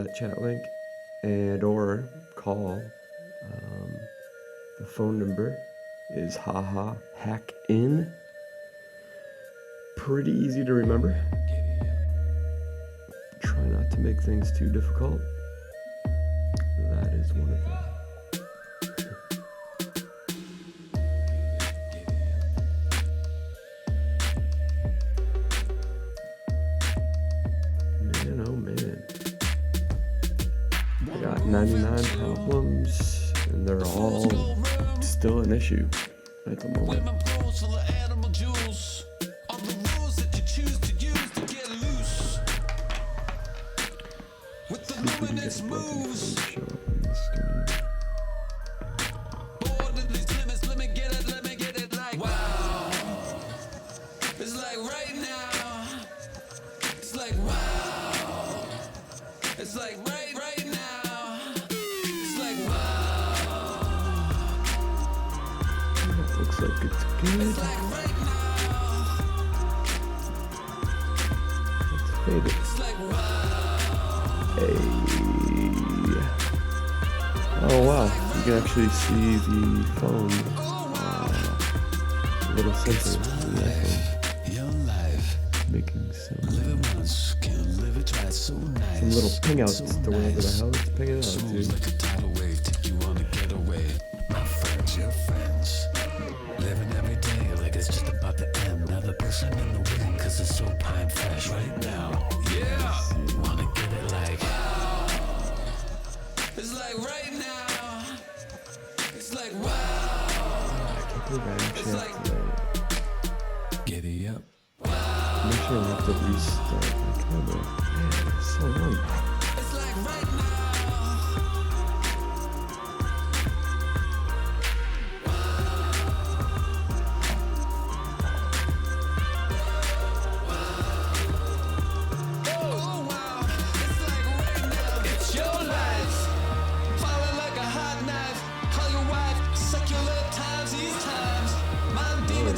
that chat link and or call. The phone number is haha hack in. Pretty easy to remember. Try not to make things too difficult. That is one of them. Man, oh man. I got 99 problems, and they're all still an issue at the moment. Looks like it's good. Let's fade it. Hey. Oh wow, you can actually see the phone. A little sensor in the iPhone. Making some little ping outs to wherever the hell it's pinging out to. Living every day like it's just about to end. Another person in the wind, cause it's so pine fresh right now. Yeah, wanna get it like it's like right now. It's like wow. I can't believe I actually have to Giddy up. make sure I have to restart my camera. Man, it's so long. It's like right now.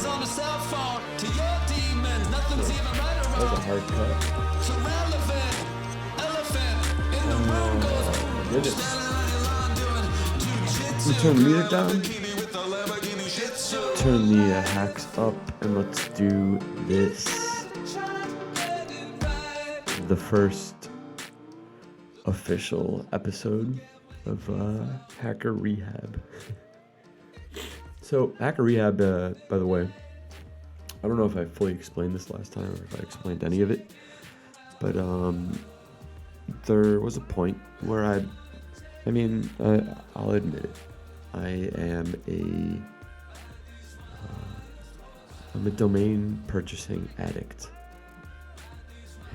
On a cell phone to your demons, nothing's even right or That was a hard cut. so relevant. Elephant in the room goes Goodness. standing on your lawn doing jujitsu. We turn the music down. Lamborghini with the Lamborghini Jitsu. Turn the hacks up and let's do this. The first official episode of Hacker.Rehab. So, Hacker.Rehab, by the way, I don't know if I fully explained this last time or if I explained any of it, but there was a point where I'll admit it. I'm a domain purchasing addict,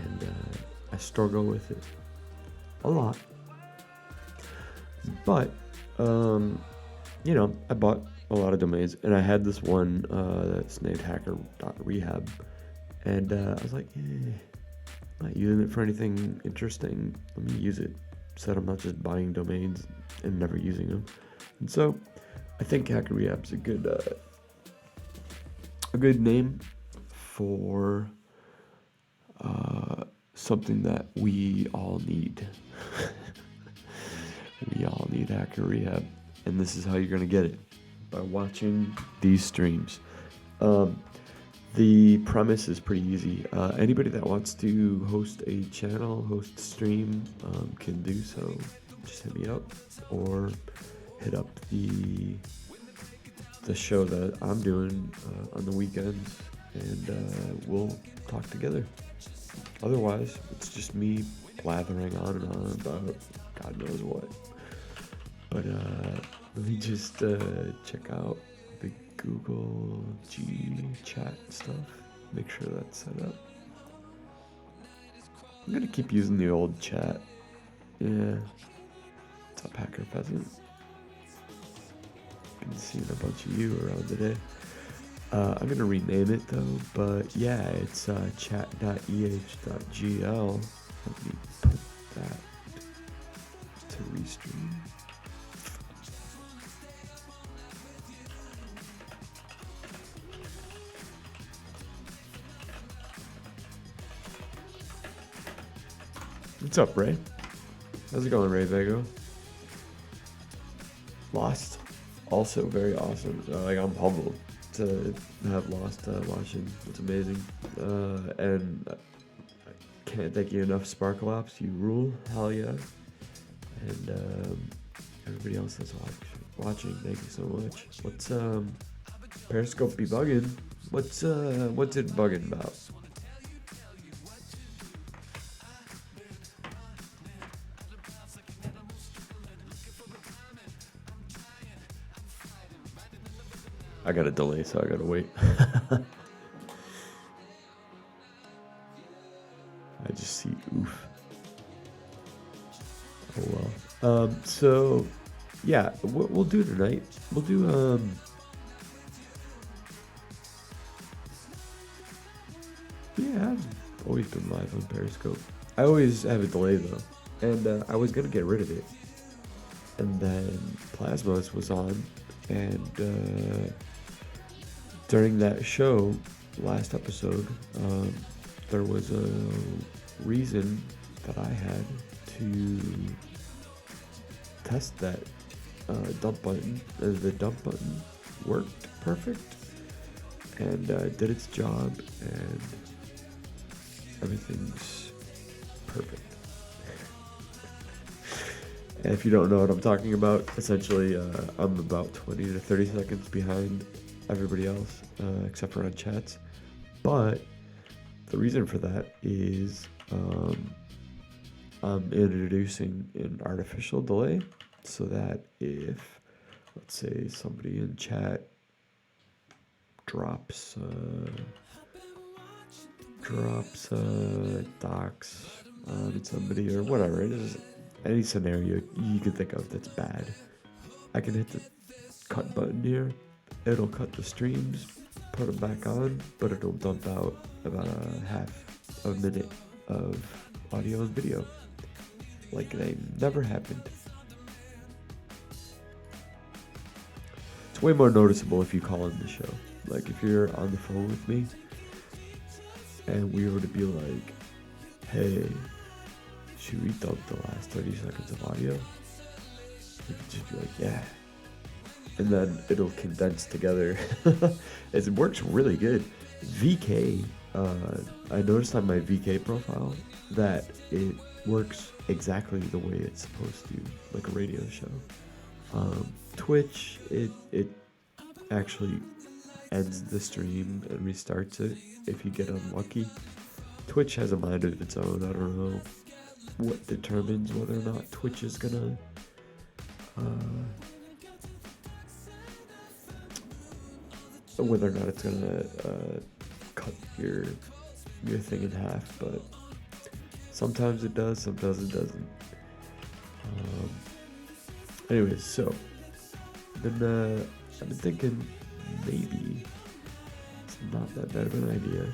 and I struggle with it a lot. But, I bought a lot of domains, and I had this one that's named Hacker.Rehab, and I was like, I'm not using it for anything interesting. Let me use it so that I'm not just buying domains and never using them. And so I think Hacker.Rehab's a good name for something that we all need. We all need Hacker.Rehab, and this is how you're going to get it. By watching these streams. The premise is pretty easy. Anybody that wants to host a channel, host a stream, can do so. Just hit me up or hit up the show that I'm doing on the weekends, and we'll talk together. Otherwise, it's just me blathering on and on about God knows what. But let me just check out the Google G chat stuff. Make sure that's set up. I'm gonna keep using the old chat. Yeah. What's up, Hacker Pheasant? Been seeing a bunch of you around today. I'm gonna rename it though, but yeah, it's chat.eh.gl. Let me put that to restream. What's up, Ray? How's it going, Ray Vego? Lost, also very awesome. Like, I'm humbled to have Lost watching. It's amazing. And I can't thank you enough, Sparkleops. You rule. Hell yeah. And everybody else that's watching, thank you so much. What's Periscope be bugging? What's it bugging about? I got a delay, so I gotta wait. I just see oof. Oh well. So yeah, what we'll do tonight, we'll do yeah, I've always been live on Periscope. I always have a delay though, and I was gonna get rid of it, and then Plasmos was on, and during that show, last episode, there was a reason that I had to test that dump button. The dump button worked perfect and did its job, and everything's perfect. And if you don't know what I'm talking about, essentially I'm about 20 to 30 seconds behind everybody else, except for on chats. But the reason for that is I'm introducing an artificial delay so that if, let's say, somebody in chat drops docs on somebody or whatever, it is any scenario you can think of that's bad, I can hit the cut button here. It'll cut the streams, put them back on, but it'll dump out about a half a minute of audio and video, like they never happened. It's way more noticeable if you call in the show. Like if you're on the phone with me and we were to be like, hey, should we dump the last 30 seconds of audio? You could just be like, yeah. And then it'll condense together. It works really good. VK, I noticed on my VK profile that it works exactly the way it's supposed to, like a radio show. Twitch, it actually ends the stream and restarts it if you get unlucky. Twitch has a mind of its own. I don't know what determines whether or not Twitch is gonna whether or not it's gonna cut your thing in half, but sometimes it does, sometimes it doesn't. Anyways, so then I've been thinking maybe it's not that bad of an idea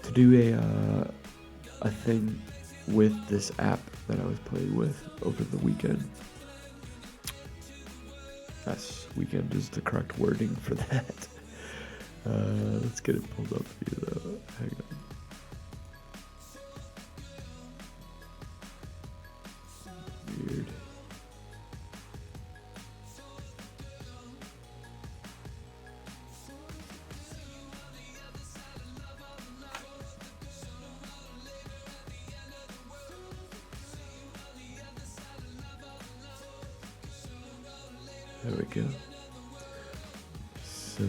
to do a thing with this app that I was playing with over the weekend. Yes, weekend is the correct wording for that. Let's get it pulled up for you though. Hang on. Weird. There we go. So,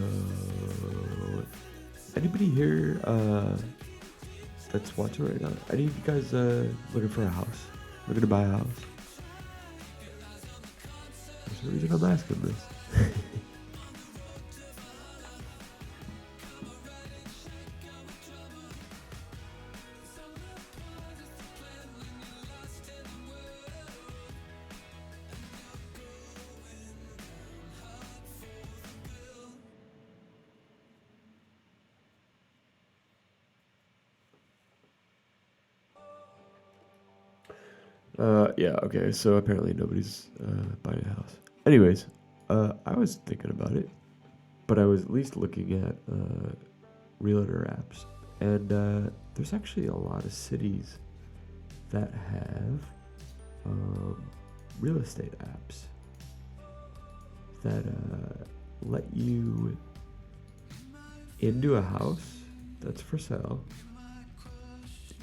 anybody here that's watching right now? Any of you guys looking for a house? Looking to buy a house? There's no reason I'm asking this. Yeah, okay, so apparently nobody's buying a house. Anyways, I was thinking about it, but I was at least looking at realtor apps, and there's actually a lot of cities that have real estate apps that let you into a house that's for sale,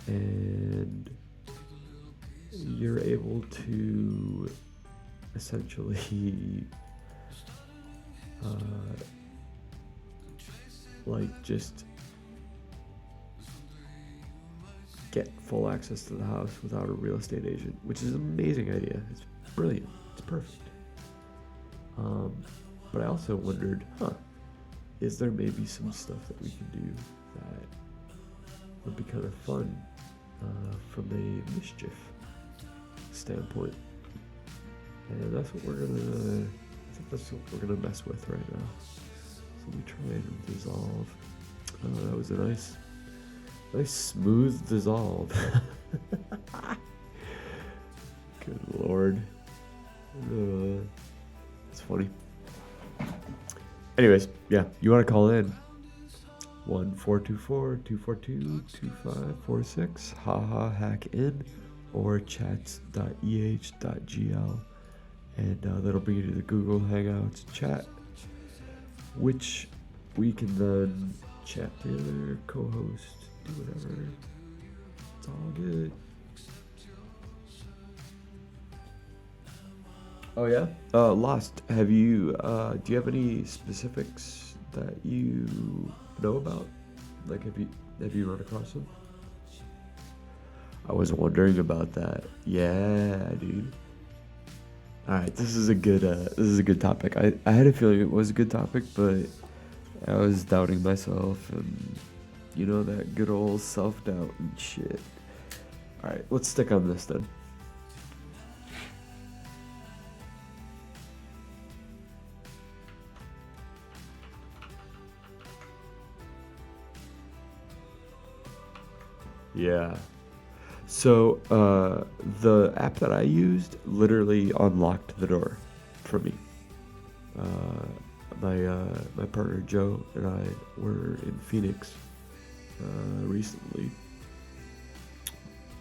and you're able to essentially like just get full access to the house without a real estate agent, which is an amazing idea. It's brilliant. It's perfect. But I also wondered, is there maybe some stuff that we can do that would be kind of fun from a mischief standpoint? And that's what we're gonna. I think that's what we're gonna mess with right now. So we try and dissolve. That was a nice smooth dissolve. Good lord. It's funny. Anyways, yeah, you want to call in 1-424-242-2546, haha hack in, or chats.eh.gl, and that'll bring you to the Google Hangouts chat, which we can then chat together, co-host, do whatever. It's all good. Oh yeah? Lost. Have you do you have any specifics that you know about? Like have you run across them? I was wondering about that. Yeah, dude. Alright, this is a good topic. I had a feeling it was a good topic, but I was doubting myself and you know that good old self-doubt and shit. Alright, let's stick on this then. Yeah. So the app that I used literally unlocked the door for me. My partner Joe and I were in Phoenix recently,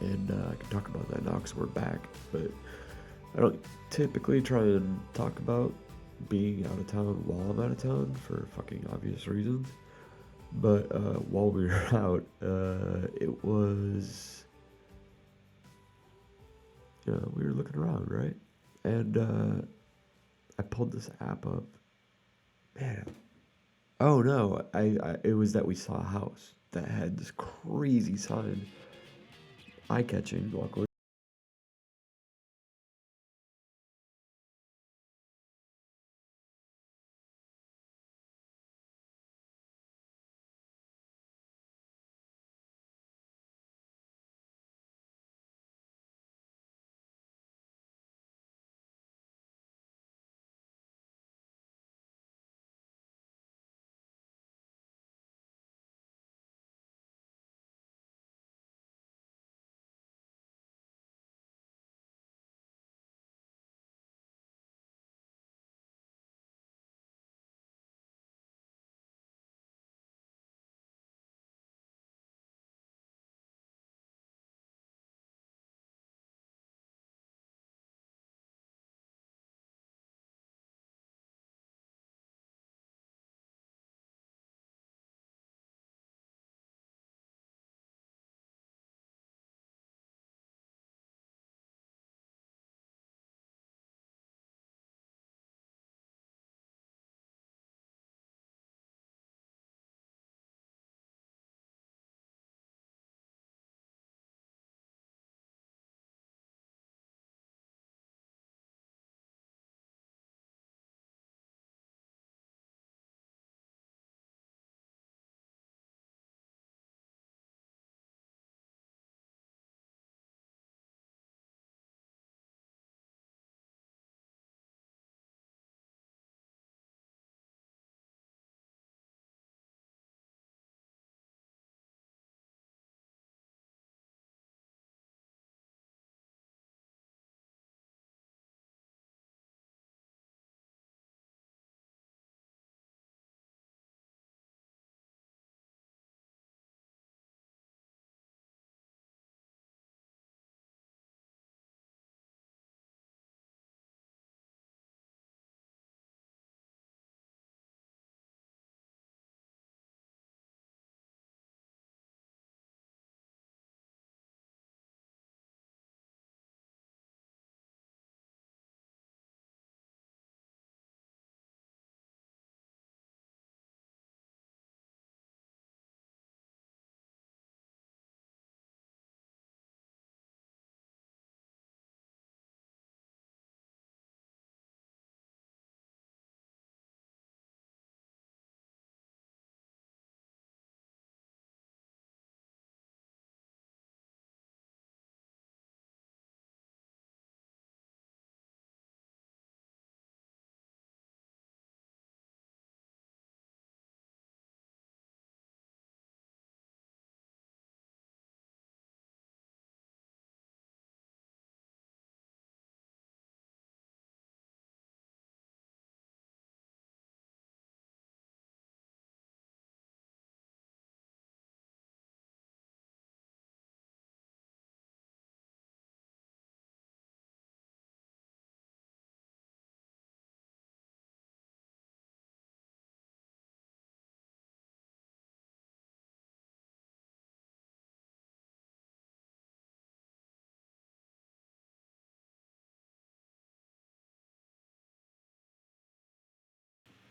and I can talk about that now because we're back. But I don't typically try and talk about being out of town while I'm out of town for fucking obvious reasons. But while we were out, it was, we were looking around, right? And I pulled this app up. Man, oh no, it was that we saw a house that had this crazy sign, eye-catching, luckily.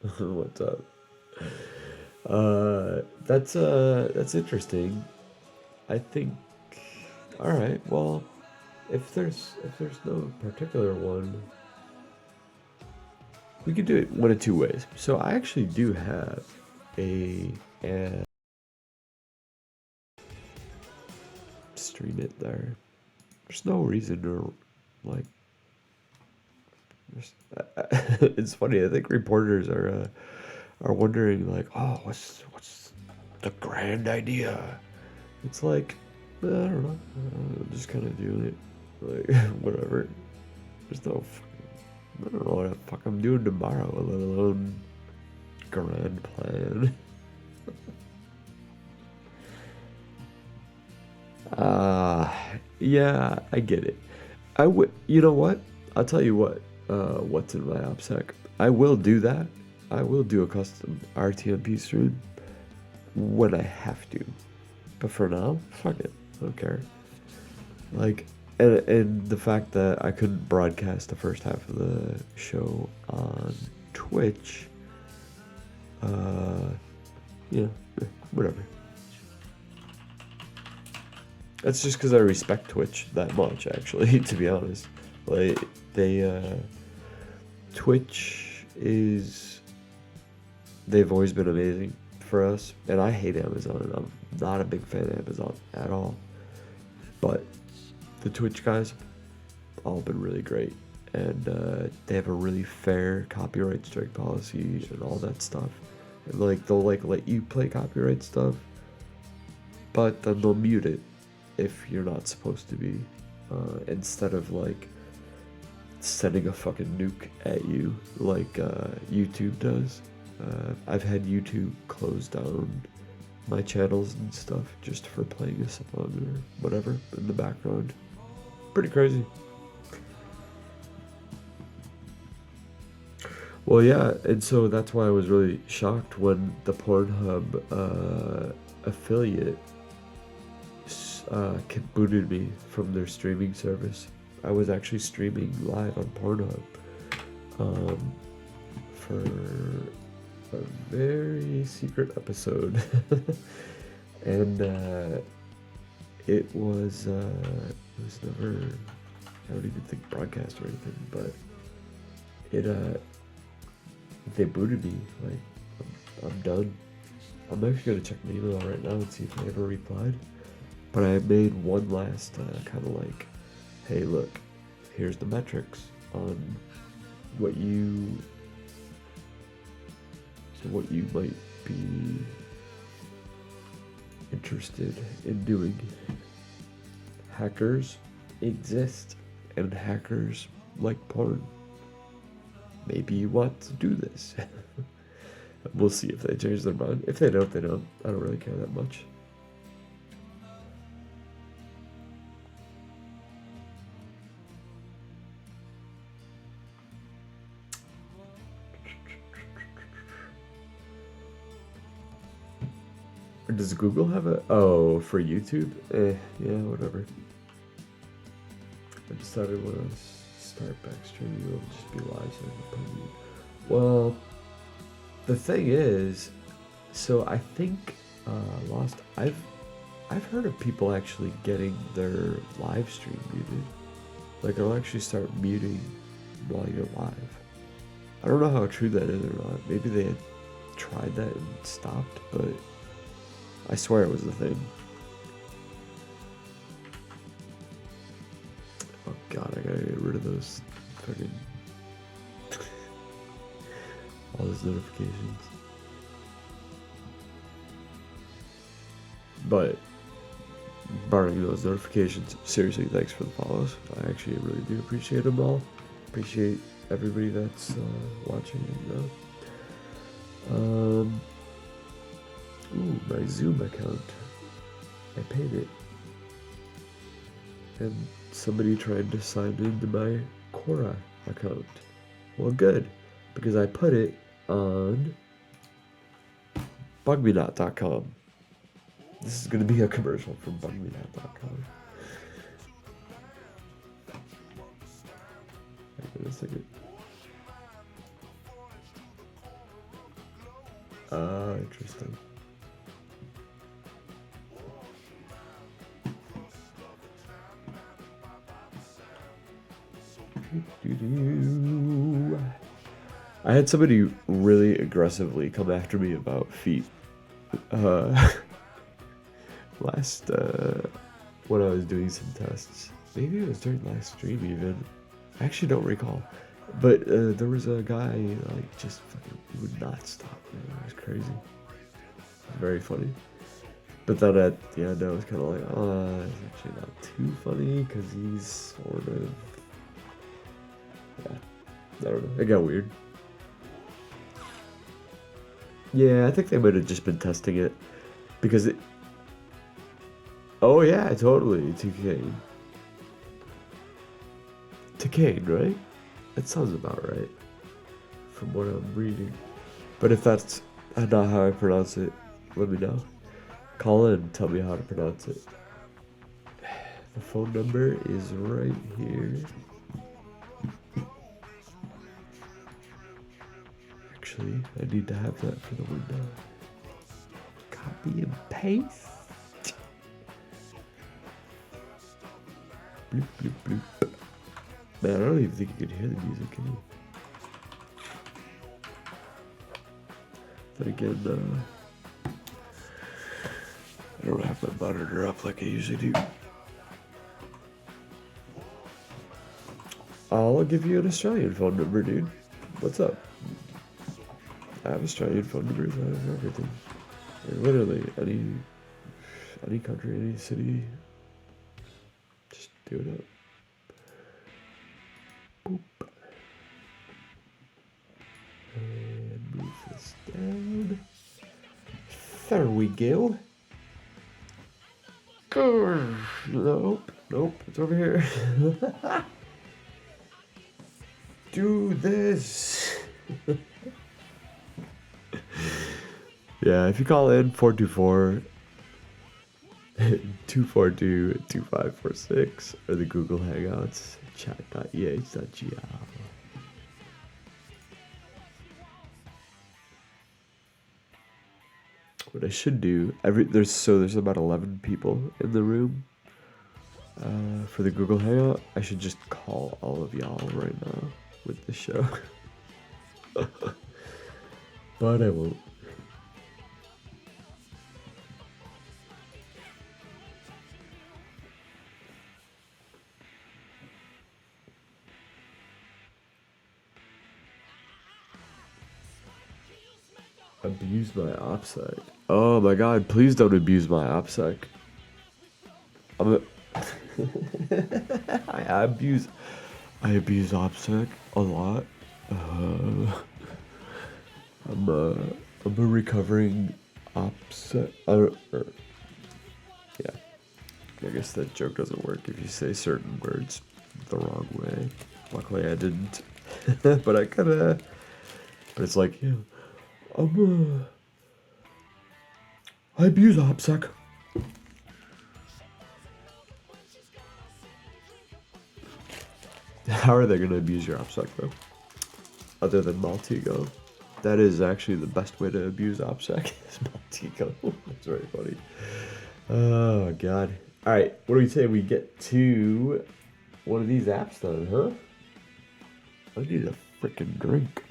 What's up? That's interesting. I think. All right. Well, if there's no particular one, we could do it one of two ways. So I actually do have a stream it there. There's no reason to like. It's funny. I think reporters are wondering like, oh, what's the grand idea? It's like, I don't know. I'm just kind of doing it, like whatever. There's no, I don't know what the fuck I'm doing tomorrow, let alone grand plan. Uh, yeah, I get it. I would, you know what? I'll tell you what. What's in my OPSEC? I will do that. I will do a custom RTMP stream when I have to. But for now, fuck it. I don't care. Like, and the fact that I couldn't broadcast the first half of the show on Twitch, yeah, whatever. That's just because I respect Twitch that much, actually, to be honest. Like, Twitch is, they've always been amazing for us, and I hate Amazon. I'm not a big fan of Amazon at all. But the Twitch guys, all been really great, and they have a really fair copyright strike policy and all that stuff. And like they'll like let you play copyright stuff, but then they'll mute it if you're not supposed to be, instead of like sending a fucking nuke at you like YouTube does. I've had YouTube close down my channels and stuff just for playing a song or whatever in the background. Pretty crazy. Well, yeah, and so that's why I was really shocked when the Pornhub affiliate booted me from their streaming service. I was actually streaming live on Pornhub for a very secret episode. And it was never, I don't even think broadcast or anything, but it they booted me. Like, I'm done. I'm actually gonna check my email right now and see if I ever replied. But I made one last kind of like, hey, look, here's the metrics on what you might be interested in doing. Hackers exist, and hackers like porn. Maybe you want to do this. We'll see if they change their mind. If they don't, they don't. I don't really care that much. Does Google have a... Oh, for YouTube? Yeah, whatever. I decided when I start back streaming, it'll just be live so I can put it. Well, the thing is, so I think Lost... I've heard of people actually getting their live stream muted. Like, they'll actually start muting while you're live. I don't know how true that is or not. Maybe they had tried that and stopped, but I swear it was the thing. Oh god, I gotta get rid of those fucking... all those notifications. But, barring those notifications, seriously, thanks for the follows. I actually really do appreciate them all. Appreciate everybody that's watching now. Ooh, my Zoom account. I paid it. And somebody tried to sign into my Quora account. Well, good, because I put it on bugmenot.com. This is going to be a commercial from bugmenot.com. Wait a second. Interesting. I had somebody really aggressively come after me about feet. Last, when I was doing some tests. Maybe it was during last stream even. I actually don't recall. But there was a guy, like, just fucking would not stop, man. It was crazy. It was very funny. But then at the end, I was kind of like, oh, it's actually not too funny, because he's sort of... Yeah, I don't know. It got weird. Yeah, I think they might have just been testing it. Because it... Oh yeah, totally, to Kane. To Kane, right? That sounds about right. From what I'm reading. But if that's not how I pronounce it, let me know. Call in and tell me how to pronounce it. The phone number is right here. Actually, I need to have that for the window. Copy and paste. Bloop, bloop, bloop. Man, I don't even think you can hear the music, can you? But again, I don't have my monitor up like I usually do. I'll give you an Australian phone number, dude. What's up? I have Australian phone numbers. I have everything. Literally any country, any city. Just do it up. Boop. And move this down. There we go. Nope, it's over here. Do this. Yeah, if you call in 424 242 2546 or the Google Hangouts chat.eh.gl. What I should do, there's about 11 people in the room for the Google Hangout. I should just call all of y'all right now with the show. But I won't. Abuse my OPSEC. Oh my god, please don't abuse my OPSEC. I abuse OPSEC a lot. I'm a recovering OPSEC. Yeah, I guess that joke doesn't work if you say certain words the wrong way. Luckily I didn't. But I kinda... But it's like, yeah, I abuse OPSEC. How are they going to abuse your OPSEC though? Other than Maltigo. That is actually the best way to abuse OPSEC is Maltigo. That's very funny. Oh god. Alright, what do we say we get to one of these apps then, huh? I need a freaking drink.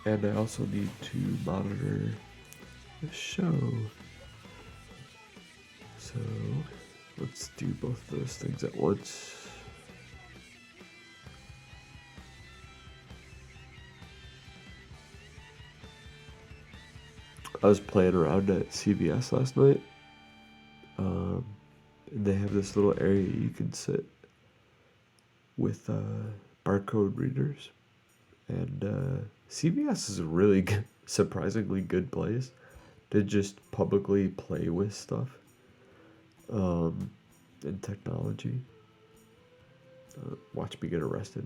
And I also need to monitor the show. So let's do both of those things at once. I was playing around at CVS last night. And they have this little area you can sit with barcode readers. And CVS is a really good, surprisingly good place to just publicly play with stuff and technology. Watch me get arrested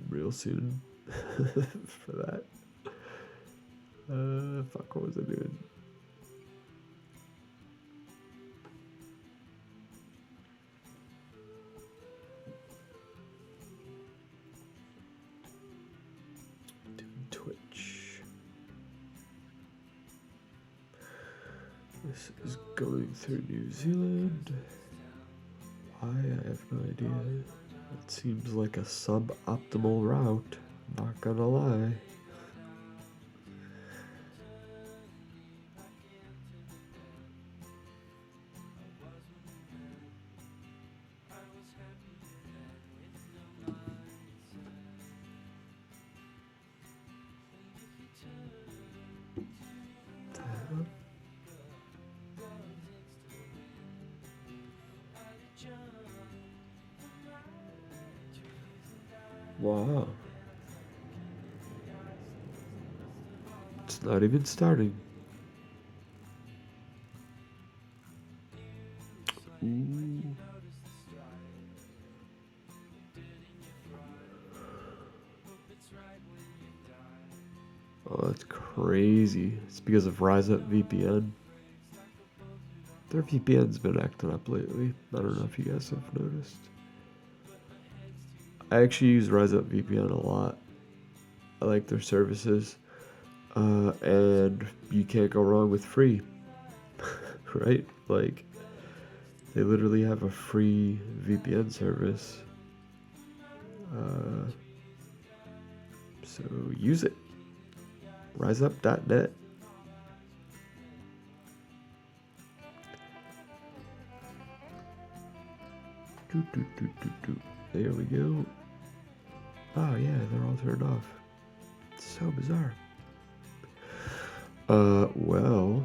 real soon for that. Fuck, what was I doing? Twitch. This is going through New Zealand. Why? I have no idea. It seems like a suboptimal route, not gonna lie. Wow. It's not even starting. Ooh. Oh, that's crazy. It's because of Rise Up VPN. Their VPN's been acting up lately. I don't know if you guys have noticed. I actually use Rise Up VPN a lot. I like their services. And you can't go wrong with free. Right? Like, they literally have a free VPN service. So use it. RiseUp.net. There we go. Oh yeah, they're all turned off. It's so bizarre. Well,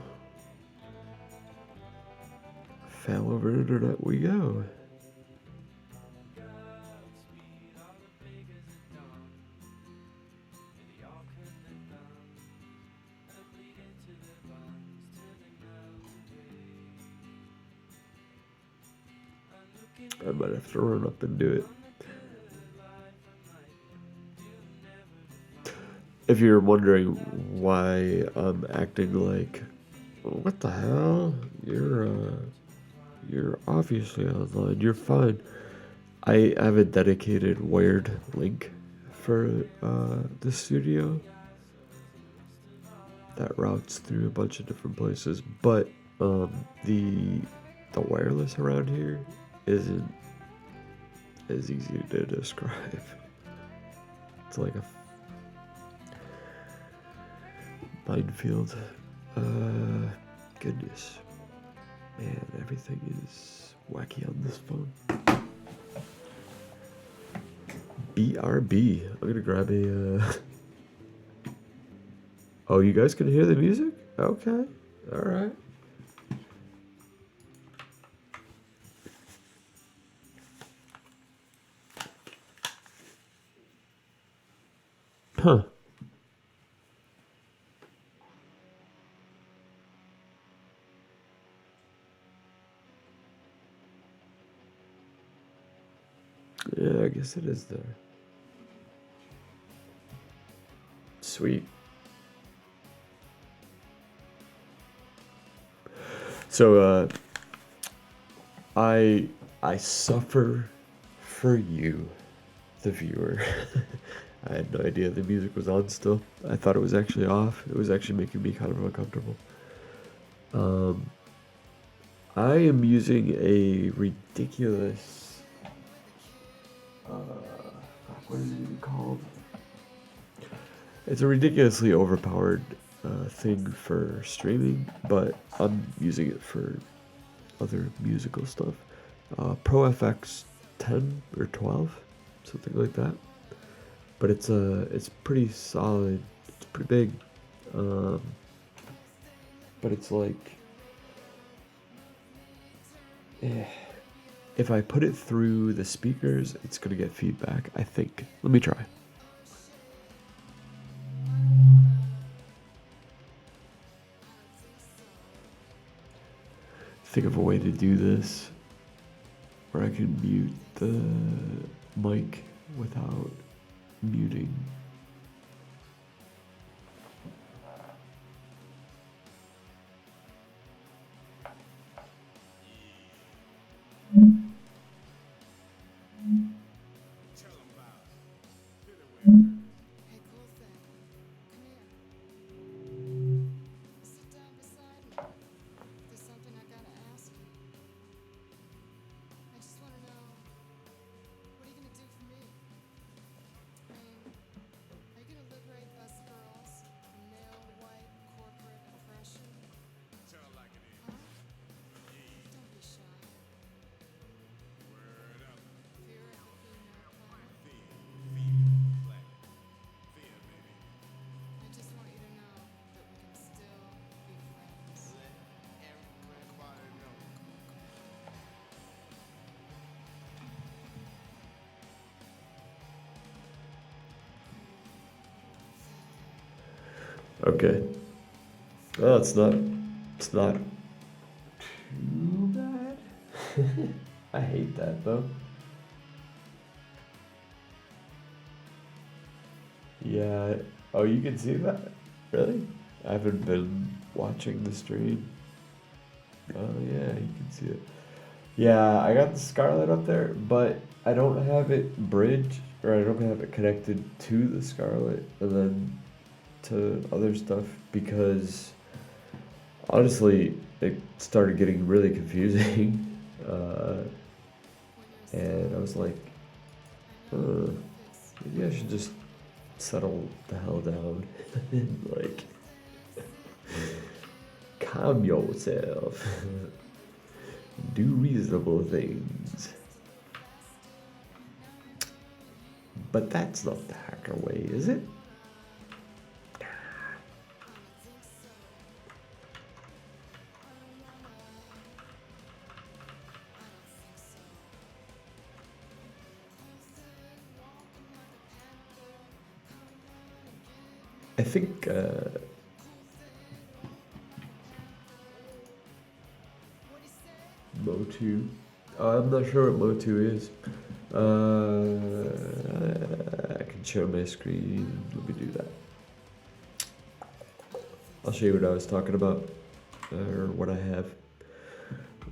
fell over internet we go. I might have to run up and do it. If you're wondering why I'm acting like, what the hell? You're obviously online. You're fine. I have a dedicated wired link for the studio that routes through a bunch of different places, but the wireless around here isn't as easy to describe. It's like a minefield. Goodness. Man, everything is wacky on this phone. BRB. I'm gonna grab a... Oh, you guys can hear the music? Okay. Alright. Huh. Yeah, I guess it is there. Sweet. So, I suffer for you, the viewer. I had no idea the music was on still. I thought it was actually off. It was actually making me kind of uncomfortable. I am using a ridiculous... what is it even called? It's a ridiculously overpowered thing for streaming, but I'm using it for other musical stuff. Pro FX 10 or 12, something like that. But it's pretty solid. It's pretty big. But it's like, if I put it through the speakers, it's gonna get feedback, I think. Let me try. Think of a way to do this where I can mute the mic without muting. Okay. Well, it's not too bad. I hate that though. Yeah. Oh, you can see that? Really? I haven't been watching the stream. Oh yeah, you can see it. Yeah, I got the Scarlet up there, but I don't have it bridged, or I don't have it connected to the Scarlet and then to other stuff because honestly, it started getting really confusing. Uh, and I was like, maybe I should just settle the hell down and like calm yourself, do reasonable things. But that's not the hacker way, is it? I think Motu. I'm not sure what Motu is. I can share my screen. Let me do that. I'll show you what I was talking about, or what I have.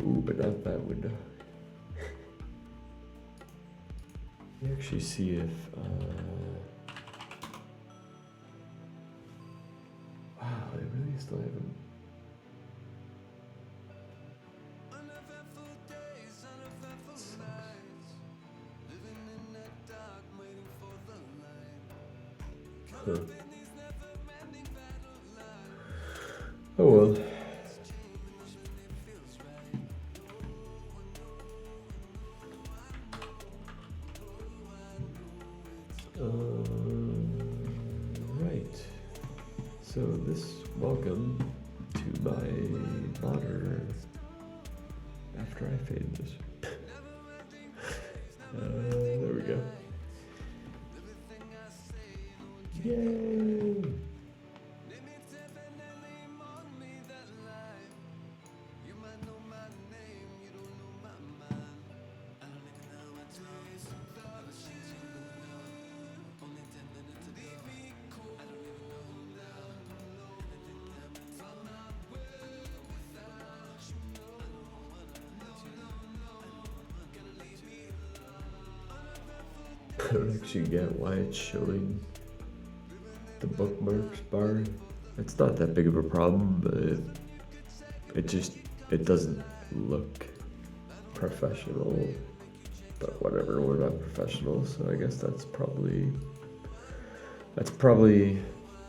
Ooh, but not that window. Let me actually see if. Wow, they really still haven't. Huh. Oh well. Right. So welcome to my monitor after I fade this. There we go. Yay! I don't actually get why it's showing the bookmarks bar. It's not that big of a problem, but it doesn't look professional. But whatever, we're not professional, so I guess that's probably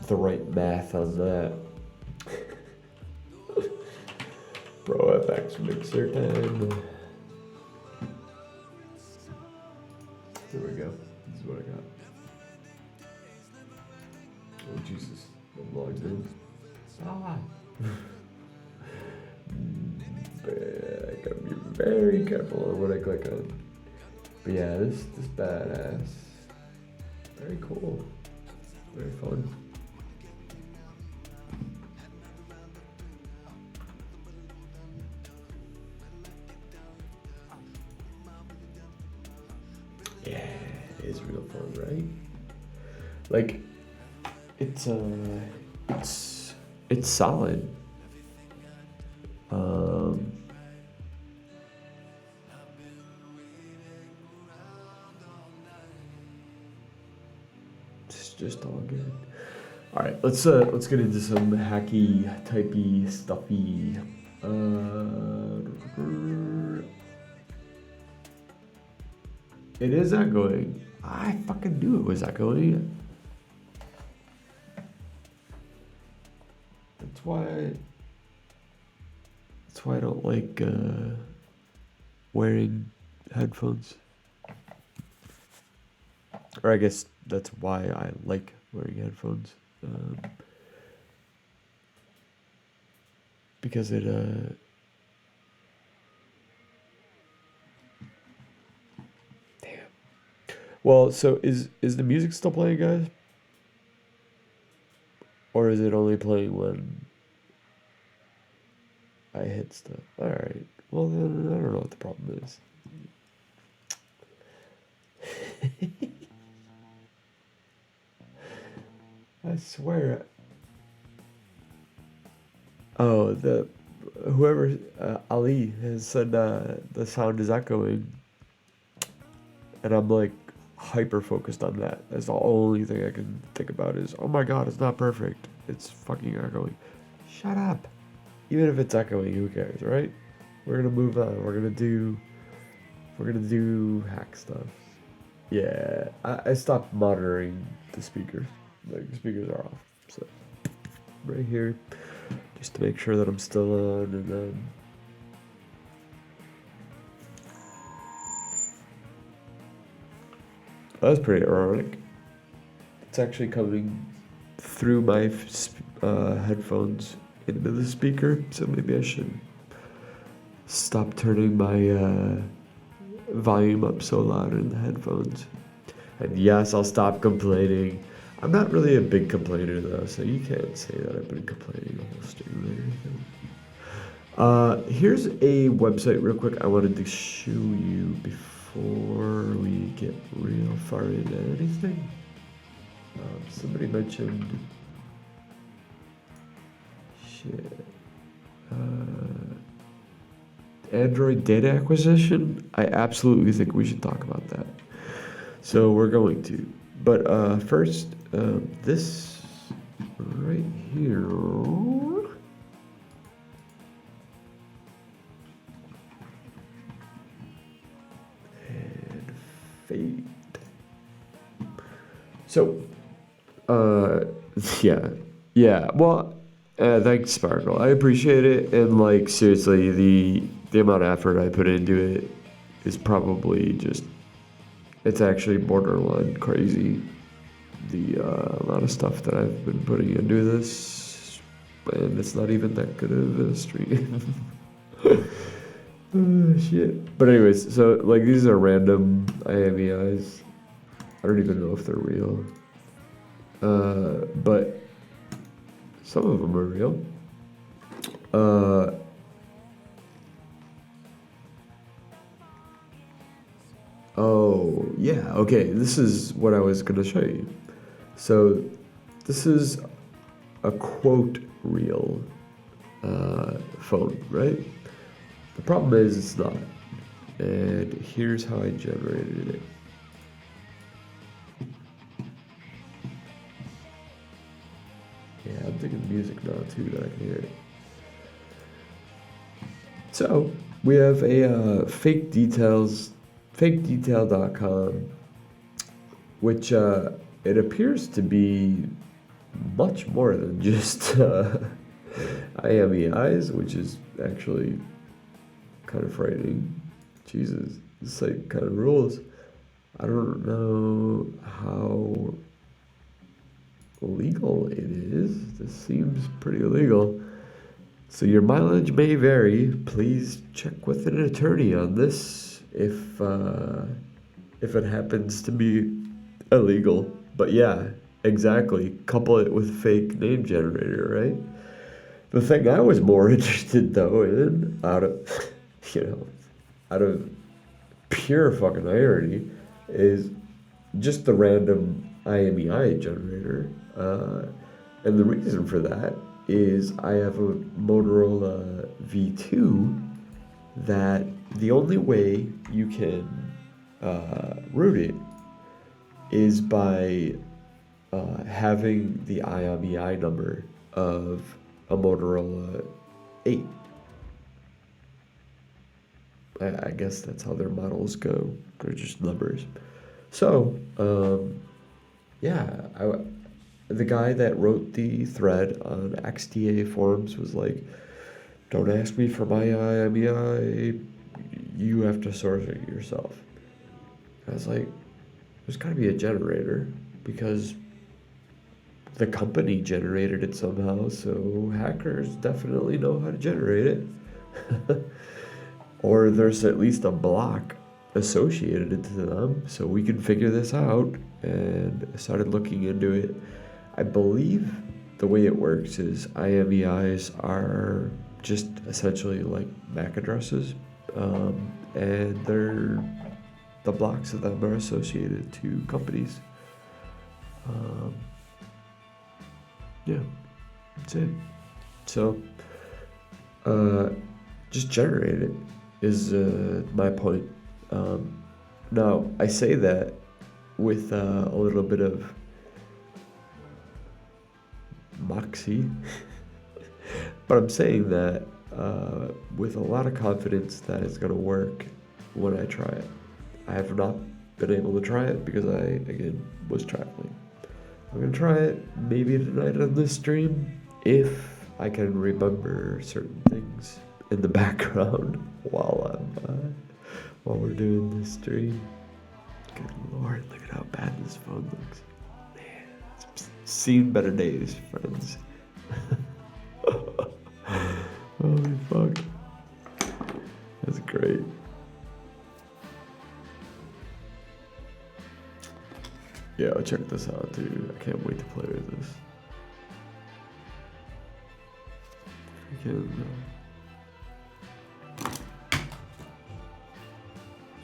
the right math on that. Bro, FX mixer time. There we go. This is what I got. Oh Jesus, I'm logged in. Ah. I gotta be very careful on what I click on. But yeah, this badass. Very cool. Very fun. Yeah, it is real fun, right? Like, it's solid. It's just all good. All right, let's get into some hacky, typey, stuffy. It is echoing. I fucking knew it was echoing. That's why I don't like wearing headphones. Or I guess that's why I like wearing headphones. Because it damn. Well, so is the music still playing, guys? Or is it only playing when I hit stuff? Alright. Well, then I don't know what the problem is. I swear. Oh, whoever Ali has said the sound is echoing, and I'm like hyper focused on that. That's the only thing I can think about is, oh my god, it's not perfect. It's fucking echoing. Shut up. Even if it's echoing, who cares, right? We're gonna move on. We're gonna do hack stuff. Yeah, I stopped monitoring the speakers. Like the speakers are off. So right here, just to make sure that I'm still on, and then that's pretty ironic. It's actually coming through my headphones into the speaker, so maybe I should stop turning my volume up so loud in the headphones. And yes, I'll stop complaining. I'm not really a big complainer though, so you can't say that I've been complaining the whole stream or anything. Here's a website real quick I wanted to show you before we get real far into anything. Somebody mentioned Android data acquisition. I absolutely think we should talk about that. So we're going to. But first, this right here. And fade. So, yeah. Well, thanks, Sparkle. I appreciate it, and like seriously, the amount of effort I put into it is probably just, it's actually borderline crazy. The amount of stuff that I've been putting into this, and it's not even that good of a stream. Oh, shit. But anyways, so like these are random IMEIs. I don't even know if they're real. But some of them are real. Oh, yeah, okay, this is what I was gonna show you. So, this is a quote reel phone, right? The problem is it's not. And here's how I generated it. Yeah, I'm thinking music now too that I can hear it. So, we have a fakedetail.com, which it appears to be much more than just IMEIs, which is actually kind of frightening. Jesus, this site kind of rules. I don't know how legal it is. This seems pretty illegal. So your mileage may vary. Please check with an attorney on this if it happens to be illegal. But yeah, exactly. Couple it with fake name generator, right? The thing I was more interested though in, out of pure fucking irony, is just the random IMEI generator. And the reason for that is I have a Motorola V2 that the only way you can root it is by having the IMEI number of a Motorola 8. I guess that's how their models go. They're just numbers. So, yeah, the guy that wrote the thread on XDA forums was like, don't ask me for my IMEI, you have to source it yourself. I was like, there's got to be a generator, because the company generated it somehow, so hackers definitely know how to generate it. Or there's at least a block associated to them, so we can figure this out. And I started looking into it. I believe the way it works is IMEIs are just essentially like MAC addresses, and the blocks of them are associated to companies. Yeah, that's it. So, just generate it is my point. Now, I say that with a little bit of moxie, but I'm saying that with a lot of confidence that it's going to work when I try it. I have not been able to try it because I, again, was traveling. I'm going to try it maybe tonight on this stream if I can remember certain things in the background while we're doing this stream. Good Lord, look at how bad this phone looks. Man, it's seen better days, friends. Holy fuck. That's great. Yeah, I'll check this out, dude. I can't wait to play with this. Freaking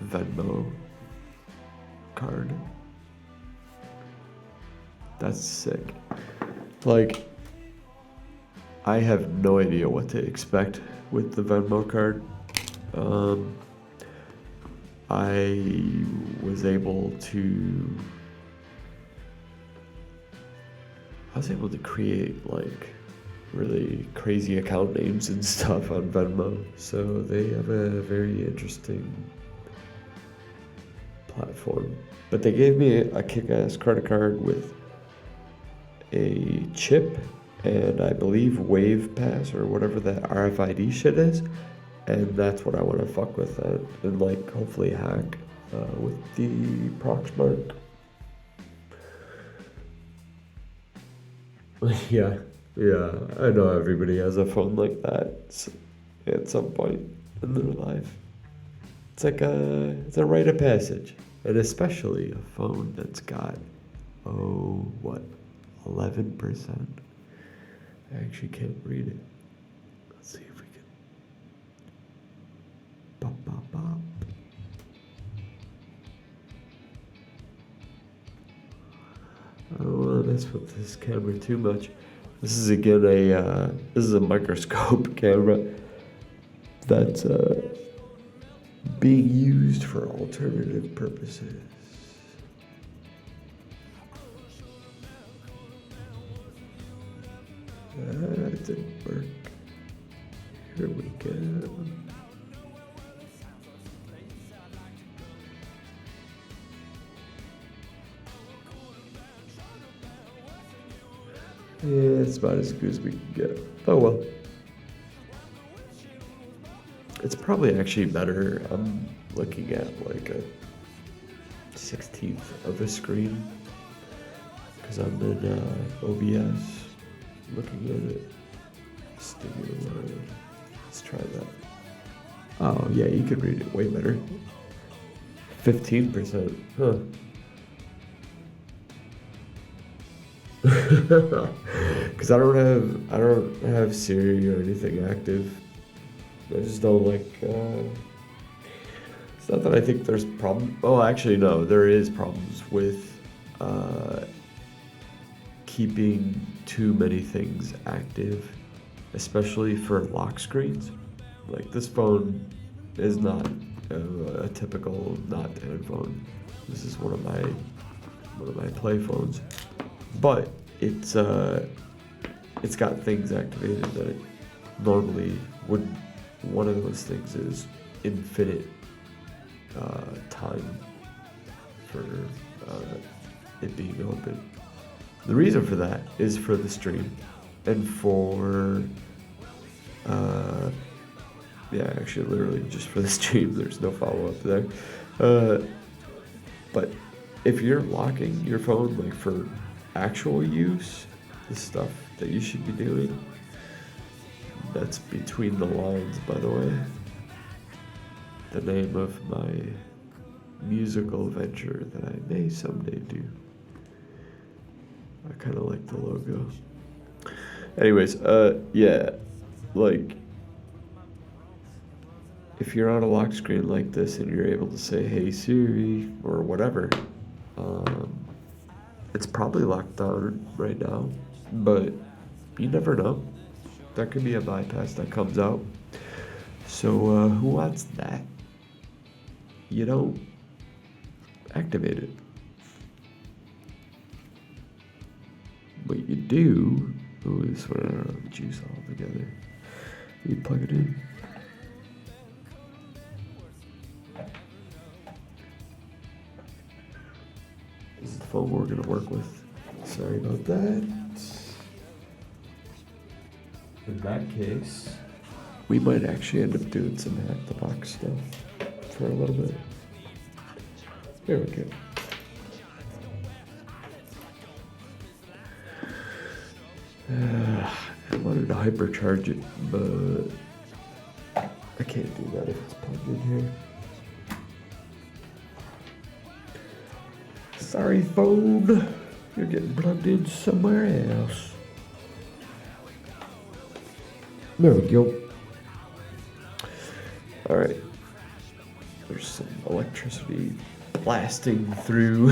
Venmo card. That's sick. Like, I have no idea what to expect with the Venmo card. I was able to create like really crazy account names and stuff on Venmo. So they have a very interesting platform. But they gave me a kick-ass credit card with a chip and I believe Wave Pass or whatever that RFID shit is. And that's what I want to fuck with and like hopefully hack with the Proxmark. Yeah, I know everybody has a phone like that at some point in their life. It's like it's a rite of passage, and especially a phone that's got 11%. I actually can't read it. Let's see if we can. Bop, bop, bop. I don't want to mess with this camera too much. This is again this is a microscope camera that's being used for alternative purposes. That didn't work. Here we go. Yeah, it's about as good as we can get. Oh well. It's probably actually better. I'm looking at like a 16th of a screen because I'm in OBS looking at it. Stimuli. Let's try that. Oh yeah, you could read it way better. 15%. Huh. Because I don't have Siri or anything active. I just don't like. It's not that I think there's problem. Oh, actually no, there is problems with keeping too many things active, especially for lock screens. Like this phone is not a typical Notdan phone. This is one of my play phones. But it's got things activated that it normally wouldn't. One of those things is infinite time for it being open. The reason for that is for the stream and for actually literally just for the stream. There's no follow-up there. But if you're locking your phone like for actual use, the stuff that you should be doing, that's between the lines, by the way. The name of my musical venture that I may someday do. I kind of like the logo. Anyways, yeah, like, if you're on a lock screen like this and you're able to say, "Hey Siri," or whatever, um, it's probably locked down right now, but you never know. There could be a bypass that comes out. So, who wants that? You don't activate it. What you do, oh, this one, I don't know, juice all together. You plug it in. This is the phone we're gonna work with. Sorry about that. In that case, we might actually end up doing some hack the box stuff for a little bit. There we go. I wanted to hypercharge it, but I can't do that if it's plugged in here. Sorry, phone. You're getting plugged in somewhere else. There we go. All right. There's some electricity blasting through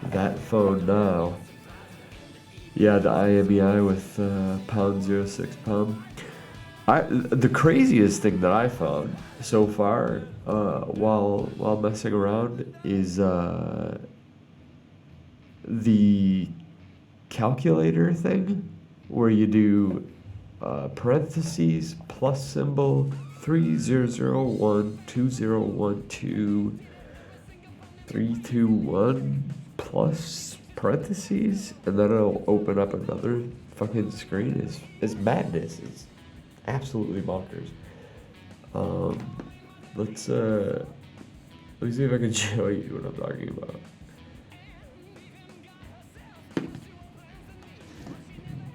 that phone now. Yeah, the IMEI with #06. The craziest thing that I found so far while messing around is the calculator thing where you do parentheses plus symbol 30012012 321 plus parentheses, and then it'll open up another fucking screen. Is madness. It's absolutely bonkers. Let me see if I can show you what I'm talking about.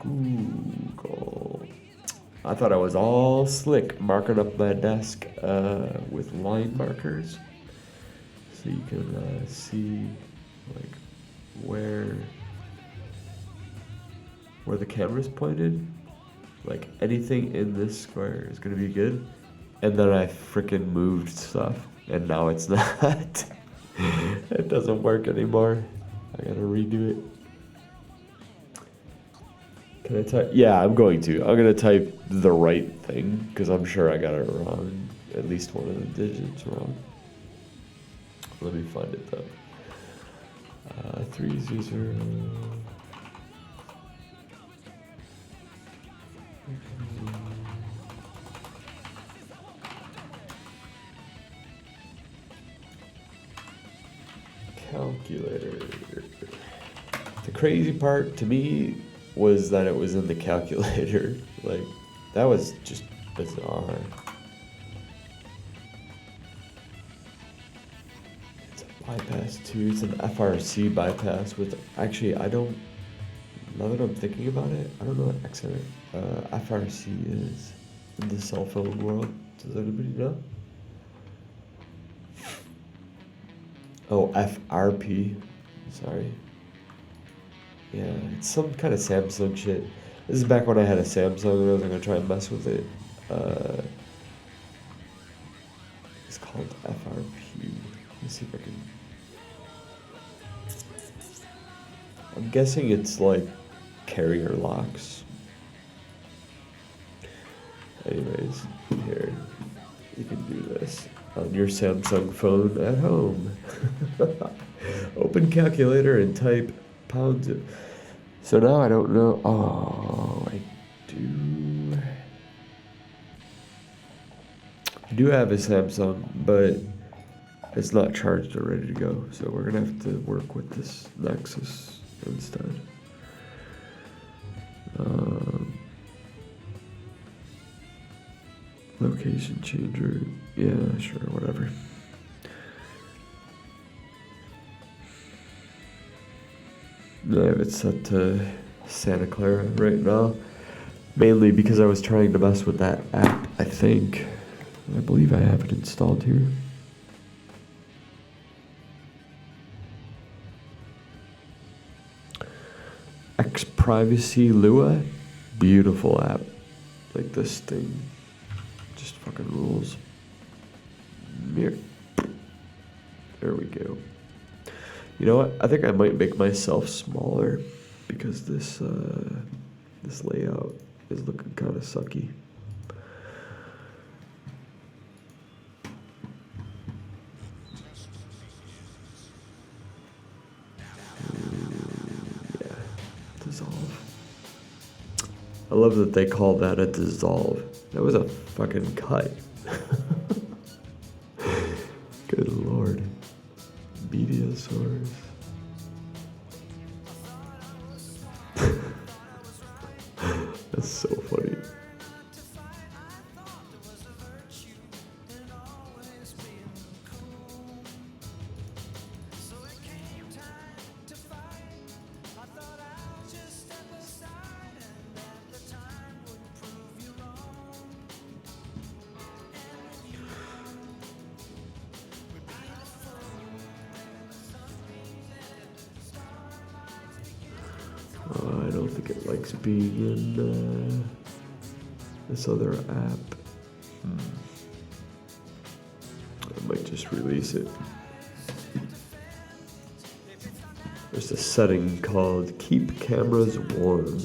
Google. I thought I was all slick marking up my desk with line markers, so you can see like where the camera's pointed. Like anything in this square is gonna be good, and then I frickin' moved stuff, and now it's not. It doesn't work anymore. I gotta redo it. Can I type? Yeah, I'm going to. I'm gonna type the right thing because I'm sure I got it wrong. At least one of the digits wrong. Let me find it though. 300. Calculator. The crazy part to me was that it was in the calculator. Like, that was just bizarre. It's a bypass too. It's an FRC bypass with, actually, I don't, now that I'm thinking about it, I don't know what FRC is in the cell phone world. Does anybody know? Oh, FRP. Sorry. Yeah, it's some kind of Samsung shit. This is back when I had a Samsung and I was gonna try and mess with it. It's called FRP. Let's see if I can. I'm guessing it's like carrier locks. Anyways, here, you can do this on your Samsung phone at home. Open calculator and type pounds. So now I don't know. Oh, I do have a Samsung, but it's not charged or ready to go. So we're gonna have to work with this Nexus instead. Location changer. Yeah, sure, whatever. I have it set to Santa Clara right now, mainly because I was trying to mess with that app, I think. I believe I have it installed here. Privacy Lua, beautiful app. Like this thing, just fucking rules. There we go. You know what? I think I might make myself smaller because this layout is looking kind of sucky. Yeah, dissolve. I love that they call that a dissolve. That was a fucking cut. Good lord. Mediosaurus. That's so funny. I don't think it likes being in this other app. I might just release it. There's a setting called Keep Cameras Warm.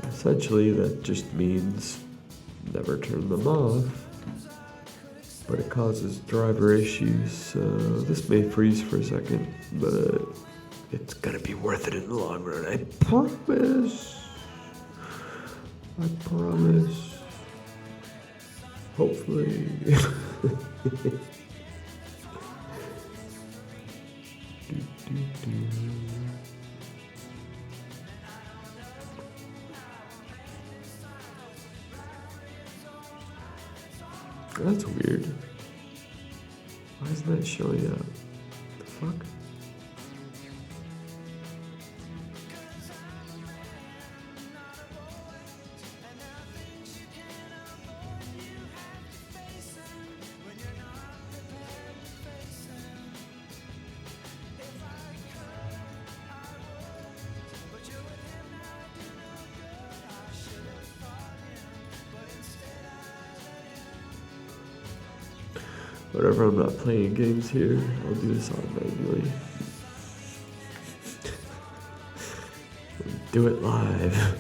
Essentially, that just means never turn them off, but it causes driver issues, so this may freeze for a second, but it's gonna be worth it in the long run, I promise. I promise. Hopefully. That's weird. Why isn't that showing up? The fuck? Whenever I'm not playing games here, I'll do this automatically. Do it live.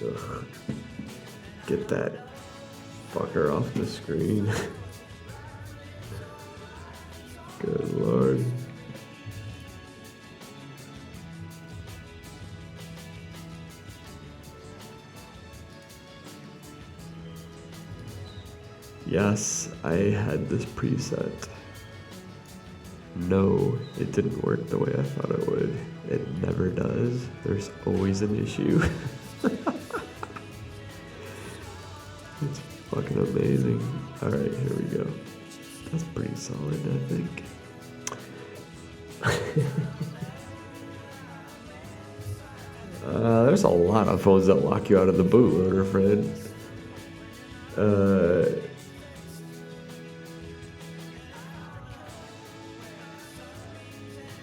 Ugh. Get that fucker off the screen. Good lord. Yes, I had this preset. No, it didn't work the way I thought it would. It never does. There's always an issue. It's fucking amazing. Alright, here we go. That's pretty solid, I think. There's a lot of phones that lock you out of the bootloader, Fred.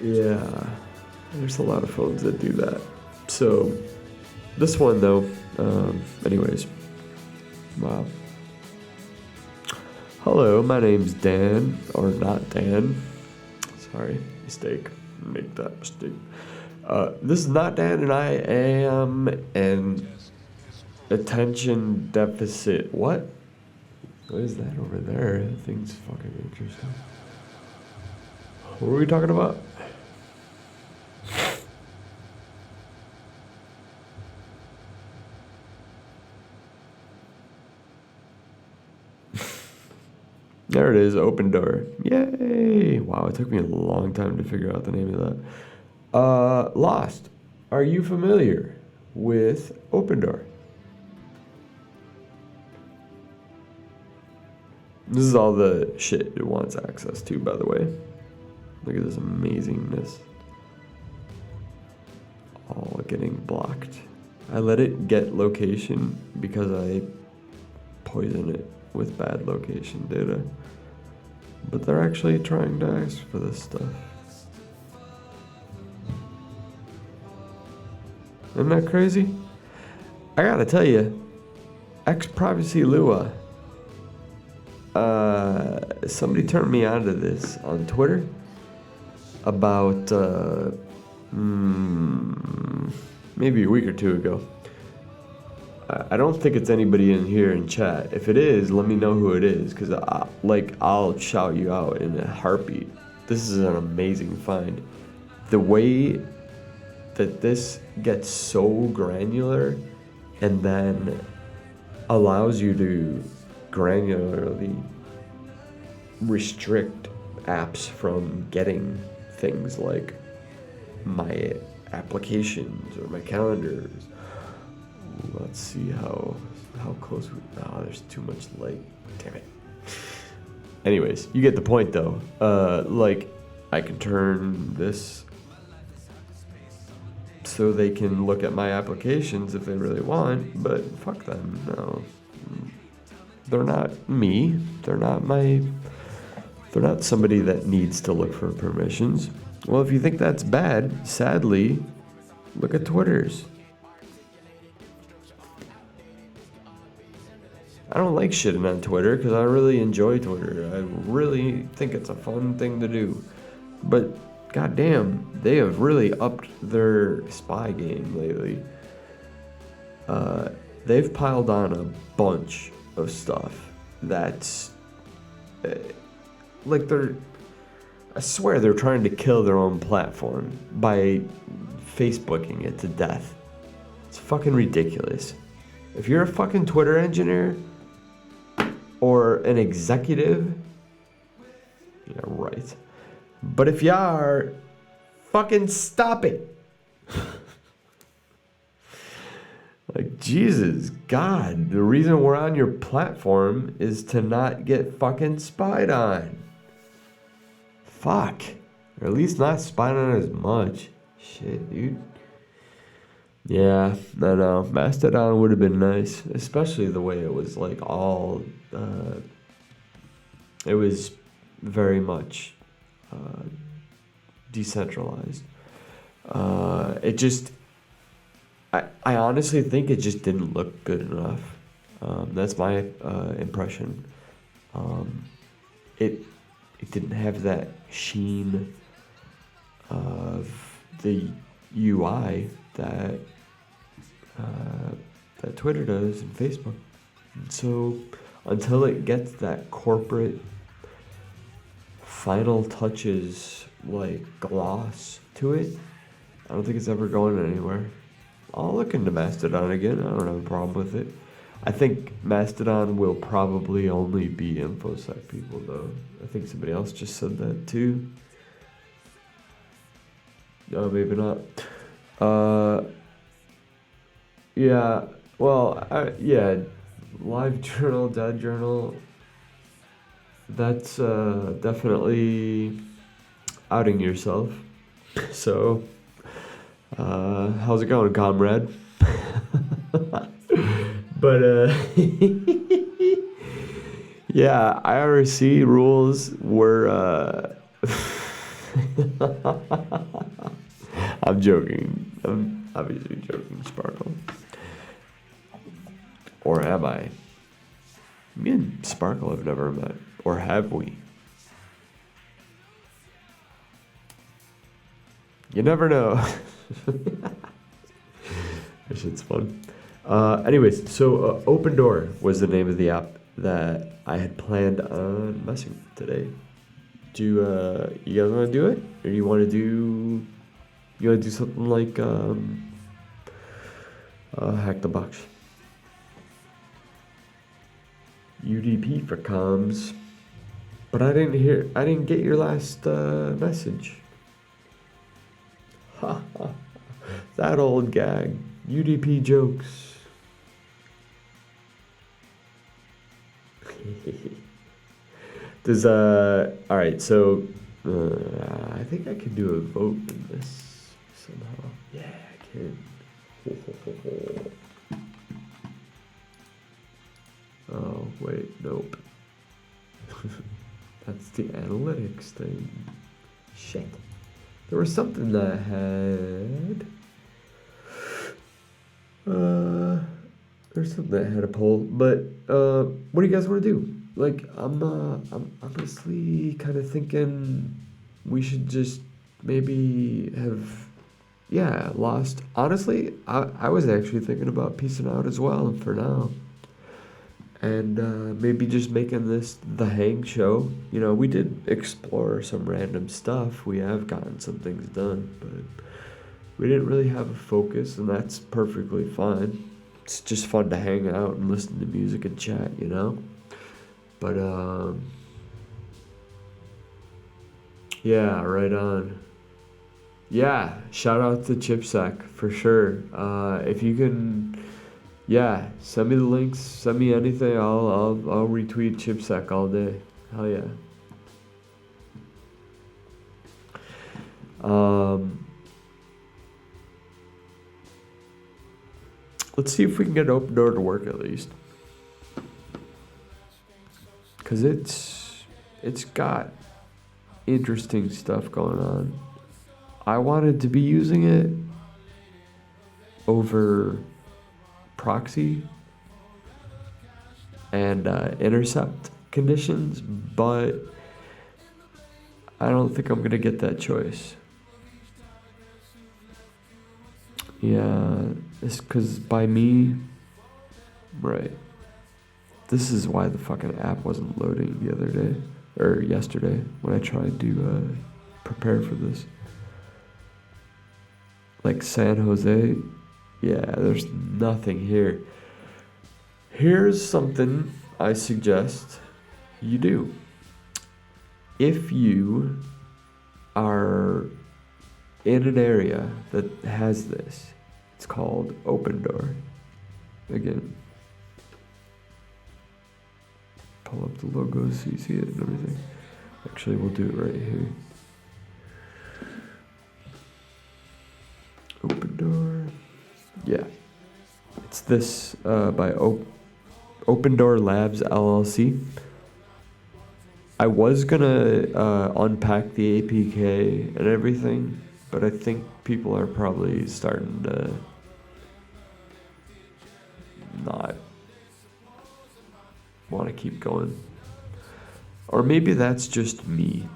Yeah, there's a lot of phones that do that. So, this one though, anyways, wow. Hello, my name's Dan, or not Dan. Sorry, mistake, make that mistake. This is not Dan, and I am an attention deficit. What? What is that over there? That thing's fucking interesting. What were we talking about? There it is, Open Door. Yay! Wow, it took me a long time to figure out the name of that. Lost. Are you familiar with Open Door? This is all the shit it wants access to, by the way. Look at this amazingness. All getting blocked. I let it get location because I poison it with bad location data. But they're actually trying to ask for this stuff. Isn't that crazy? I gotta tell you, ex-privacy Lua. Somebody turned me onto this on Twitter about maybe a week or two ago. I don't think it's anybody in here in chat. If it is, let me know who it is, because I'll shout you out in a heartbeat. This is an amazing find. The way that this gets so granular and then allows you to granularly restrict apps from getting things like my applications or my calendars. Let's see how close we... Oh, there's too much light. Damn it. Anyways, you get the point though. Like, I can turn this so they can look at my applications if they really want, but fuck them. No. They're not me. They're not somebody that needs to look for permissions. Well, if you think that's bad, sadly, look at Twitter's. I don't like shitting on Twitter because I really enjoy Twitter. I really think it's a fun thing to do. But goddamn, they have really upped their spy game lately. They've piled on a bunch of stuff that's like I swear they're trying to kill their own platform by Facebooking it to death. It's fucking ridiculous. If you're a fucking Twitter engineer or an executive, yeah, right. But if you are, fucking stop it. Like, Jesus, God, the reason we're on your platform is to not get fucking spied on. Fuck. Or at least not spied on as much. Shit, dude. Yeah, no, Mastodon would have been nice, especially the way it was like all, it was very much decentralized. It just, I honestly think it just didn't look good enough. That's my impression. It didn't have that sheen of the UI that Twitter does and Facebook. And so until it gets that corporate final touches like gloss to it, I don't think it's ever going anywhere. I'll look into Mastodon again. I don't have a problem with it. I think Mastodon will probably only be InfoSec people though. I think somebody else just said that too. No, maybe not. Yeah, well, yeah, live journal, dead journal, that's definitely outing yourself. So, how's it going, comrade? But, yeah, IRC rules were, I'm joking. I'm obviously joking, Sparkle. Or am I? Me and Sparkle have never met. Or have we? You never know. That shit's fun. Anyways, so Open Door was the name of the app that I had planned on messing with today. Do you guys want to do it? Or you want to do something like Hack the Box? UDP for comms. But I didn't get your last message. Ha ha. That old gag. UDP jokes. Does alright, so I think I can do a vote in this somehow. Yeah, I can. Oh, wait, nope. That's the analytics thing. Shit. There was something that I had. Uh, there's something that had a poll, but what do you guys want to do? Like, I'm honestly kind of thinking we should just maybe have, yeah, lost. Honestly, I was actually thinking about piecing out as well for now. And maybe just making this the hang show. You know, we did explore some random stuff. We have gotten some things done, but we didn't really have a focus, and that's perfectly fine. It's just fun to hang out and listen to music and chat, you know? But, yeah, right on. Yeah, shout out to Chipsack for sure. If you can, yeah, send me the links, send me anything. I'll retweet Chipsack all day. Hell yeah. Let's see if we can get Open Door to work at least. Cause it's got interesting stuff going on. I wanted to be using it over proxy and intercept conditions, but I don't think I'm gonna get that choice. Yeah, it's because by me, right. This is why the fucking app wasn't loading the other day, or yesterday, when I tried to prepare for this. Like San Jose, yeah, there's nothing here. Here's something I suggest you do. If you are in an area that has this, it's called Open Door. Again, pull up the logo so you see it and everything. Actually, we'll do it right here. Open Door. Yeah. It's this by Open Door Labs LLC. I was gonna unpack the APK and everything, but I think people are probably starting to not want to keep going. Or maybe that's just me,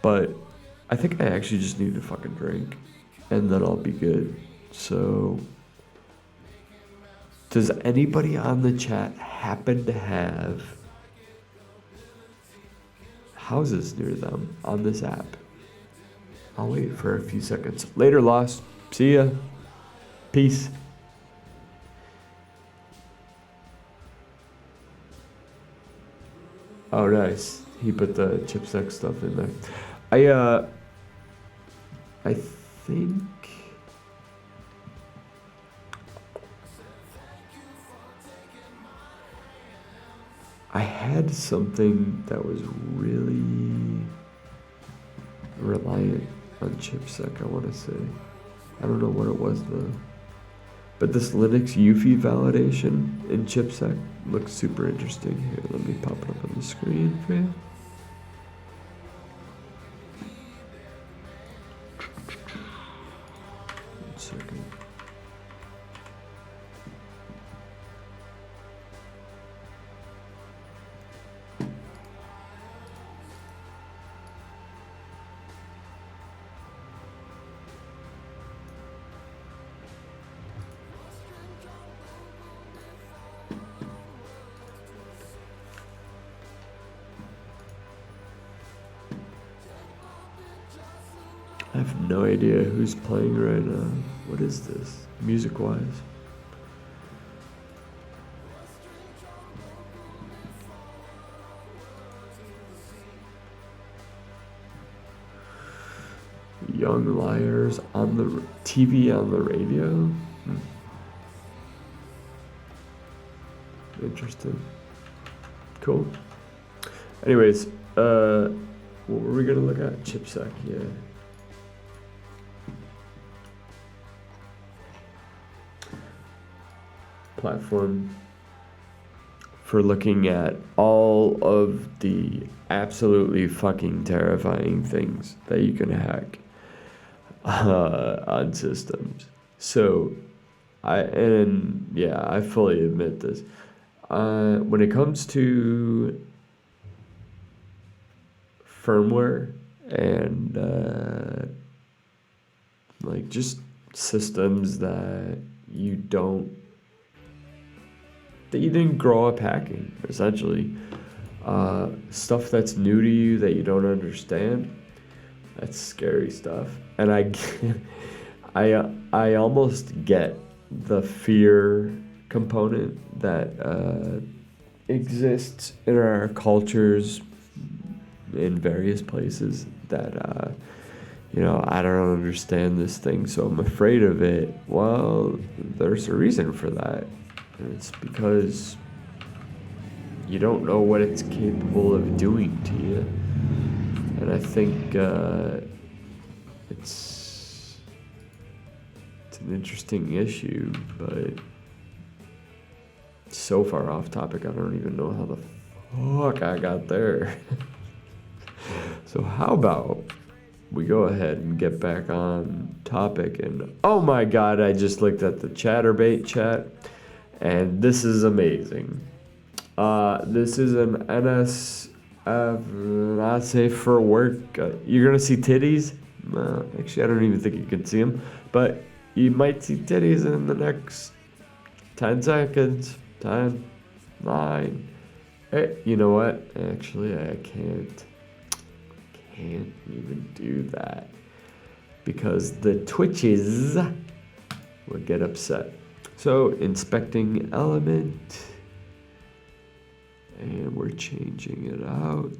but I think I actually just need to fucking drink, and then I'll be good. So, does anybody on the chat happen to have houses near them on this app? I'll wait for a few seconds. Later, Lost. See ya. Peace. Oh, nice. He put the chipsack stuff in there. I think I had something that was really reliant on chipsec, I want to say. I don't know what it was though. But this Linux UEFI validation in chipsec looks super interesting. Here, let me pop it up on the screen for you. One second. I have no idea who's playing right now. What is this, music-wise? Young Liars on the TV, on the radio? Interesting. Cool. Anyways, what were we gonna look at? Chipsec, yeah. Platform for looking at all of the absolutely fucking terrifying things that you can hack on systems. So I fully admit this. When it comes to firmware and like just systems that you don't that you didn't grow up hacking, essentially. Stuff that's new to you that you don't understand, that's scary stuff. And I almost get the fear component that exists in our cultures in various places that I don't understand this thing, so I'm afraid of it. Well, there's a reason for that. And it's because you don't know what it's capable of doing to you. And I think it's an interesting issue, but so far off topic, I don't even know how the fuck I got there. So how about we go ahead and get back on topic? And oh my god, I just looked at the Chatterbait chat, and this is amazing. This is an not safe for work. You're gonna see titties. Actually, I don't even think you can see them, but you might see titties in the next 10 seconds. 10, 9. Hey, you know what? Actually, I can't even do that because the Twitches would get upset. So, inspecting element, and we're changing it out.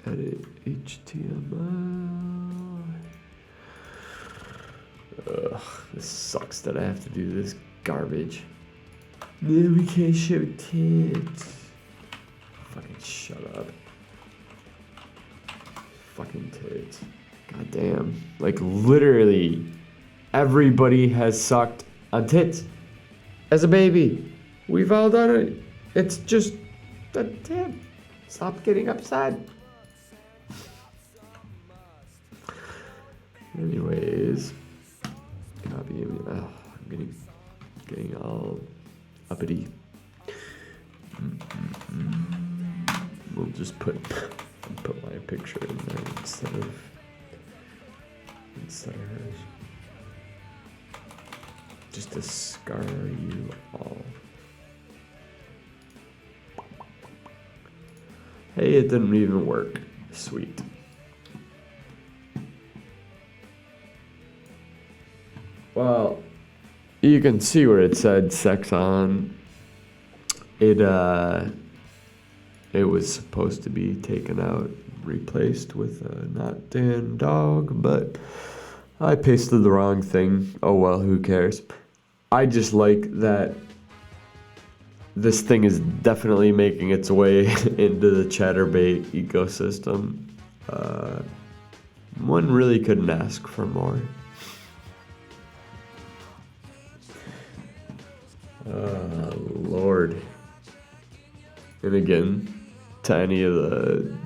Edit HTML. Ugh, this sucks that I have to do this garbage. Then we can't show tits. Fucking shut up. Fucking tits. God damn. Like literally everybody has sucked on tits as a baby. We've all done it. It's just a tip. Stop getting upset. Anyways. Copy. I'm getting all uppity. We'll just put my picture in there instead of hers. Just to scar you all. Hey, it didn't even work. Sweet. Well, you can see where it said sex on. It was supposed to be taken out, replaced with a Notdan dog, but I pasted the wrong thing. Oh well, who cares? I just like that this thing is definitely making its way into the Chatterbait ecosystem. One really couldn't ask for more. Lord. And again, to any of the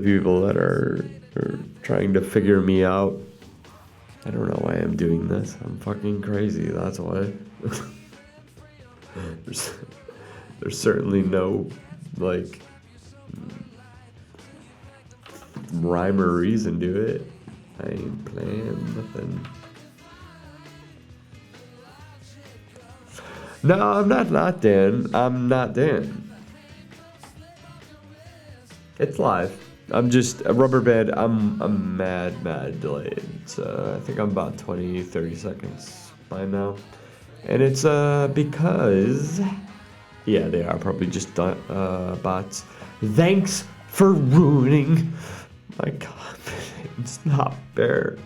people that are trying to figure me out, I don't know why I'm doing this. I'm fucking crazy, that's why. There's certainly no like rhyme or reason to it. I ain't playing nothing. No, I'm not Dan. I'm not Dan. It's live. I'm just a rubber band. I'm mad delayed. I think I'm about 20-30 seconds by now. And it's because yeah, they are probably just bots. Thanks for ruining my confidence. Not fair.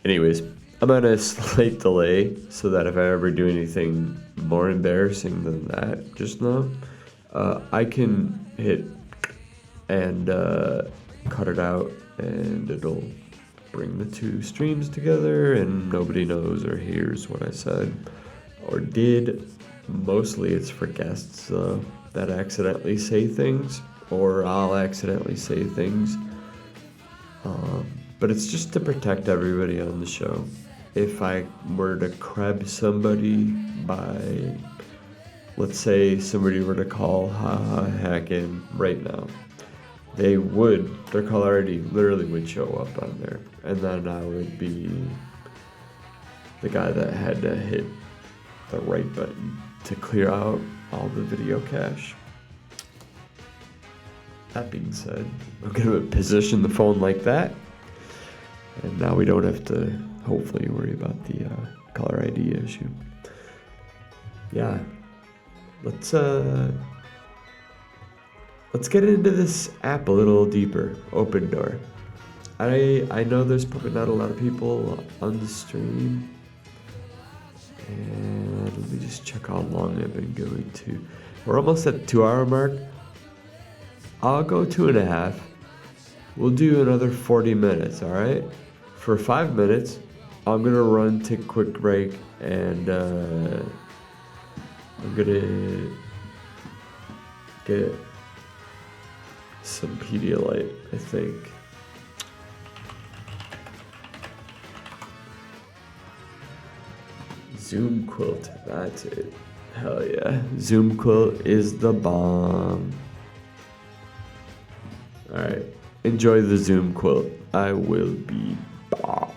Anyways, I'm on a slight delay so that if I ever do anything more embarrassing than that just now, I can hit and cut it out and it'll bring the two streams together and nobody knows or hears what I said or did. Mostly it's for guests that accidentally say things, or I'll accidentally say things. But it's just to protect everybody on the show. If I were to crab somebody by, let's say somebody were to call Hackin right now, their caller ID literally would show up on there. And then I would be the guy that had to hit the right button to clear out all the video cache. That being said, I'm going to position the phone like that. And now we don't have to hopefully worry about the caller ID issue. Yeah. Let's get into this app a little deeper. Open Door. I know there's probably not a lot of people on the stream. And let me just check how long I've been going to. We're almost at the 2-hour mark. I'll go 2.5. We'll do another 40 minutes, alright? For 5 minutes, I'm gonna run, take a quick break, and I'm gonna get some Pedialyte, I think. Zoom Quilt, that's it. Hell yeah. Zoom Quilt is the bomb. Alright, enjoy the Zoom Quilt. I will be back.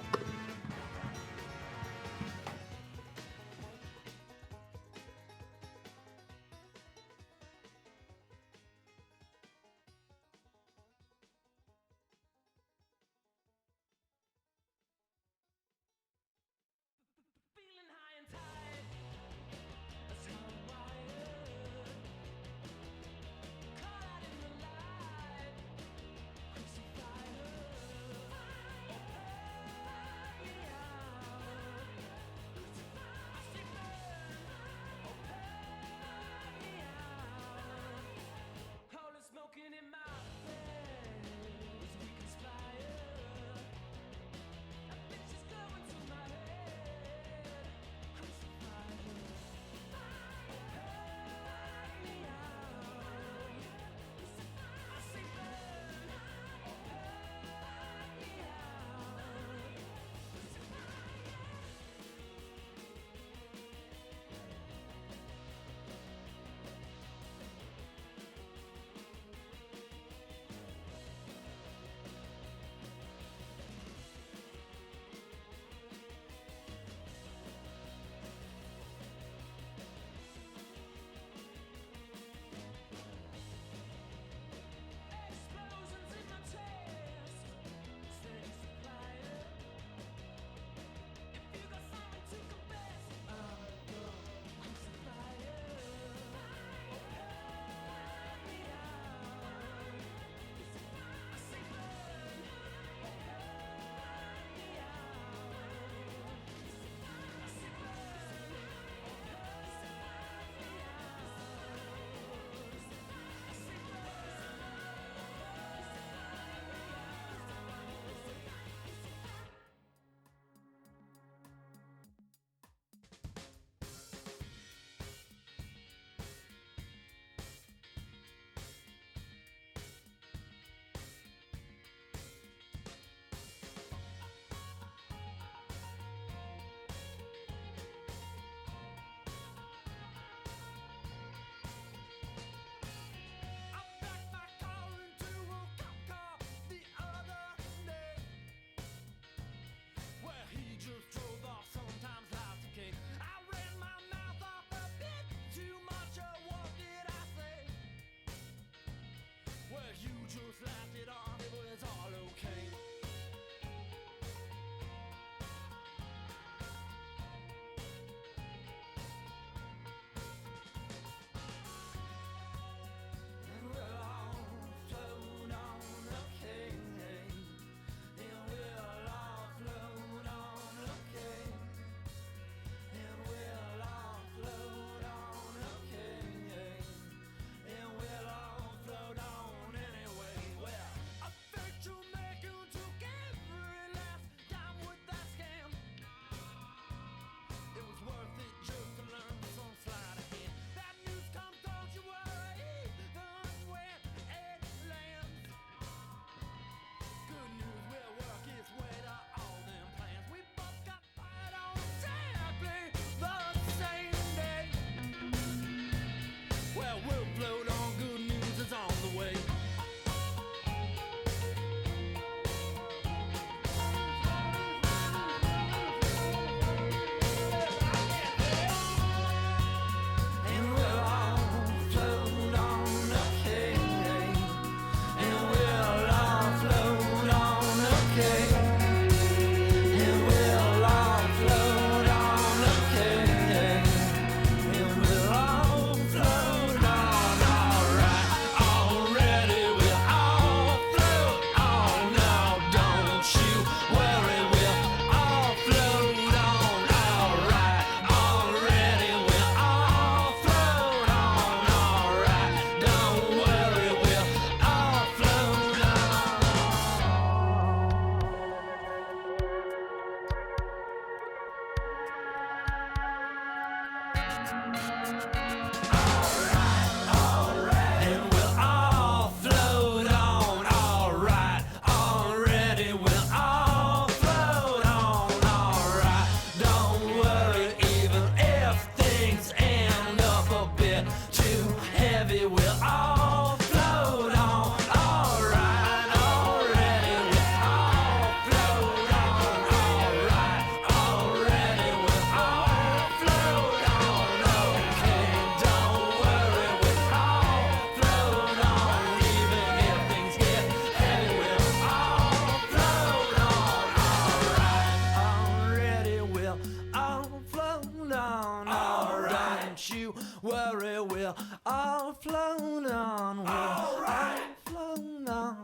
we'll all float on. We'll all float on.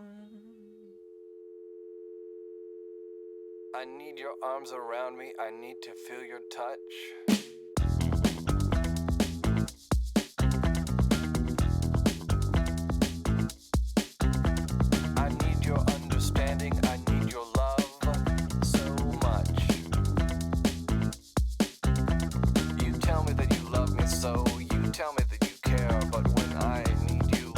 I need your arms around me, I need to feel your touch. I need your understanding, I need your love so much. You tell me that you love me so, you tell me that you care, but when I need you,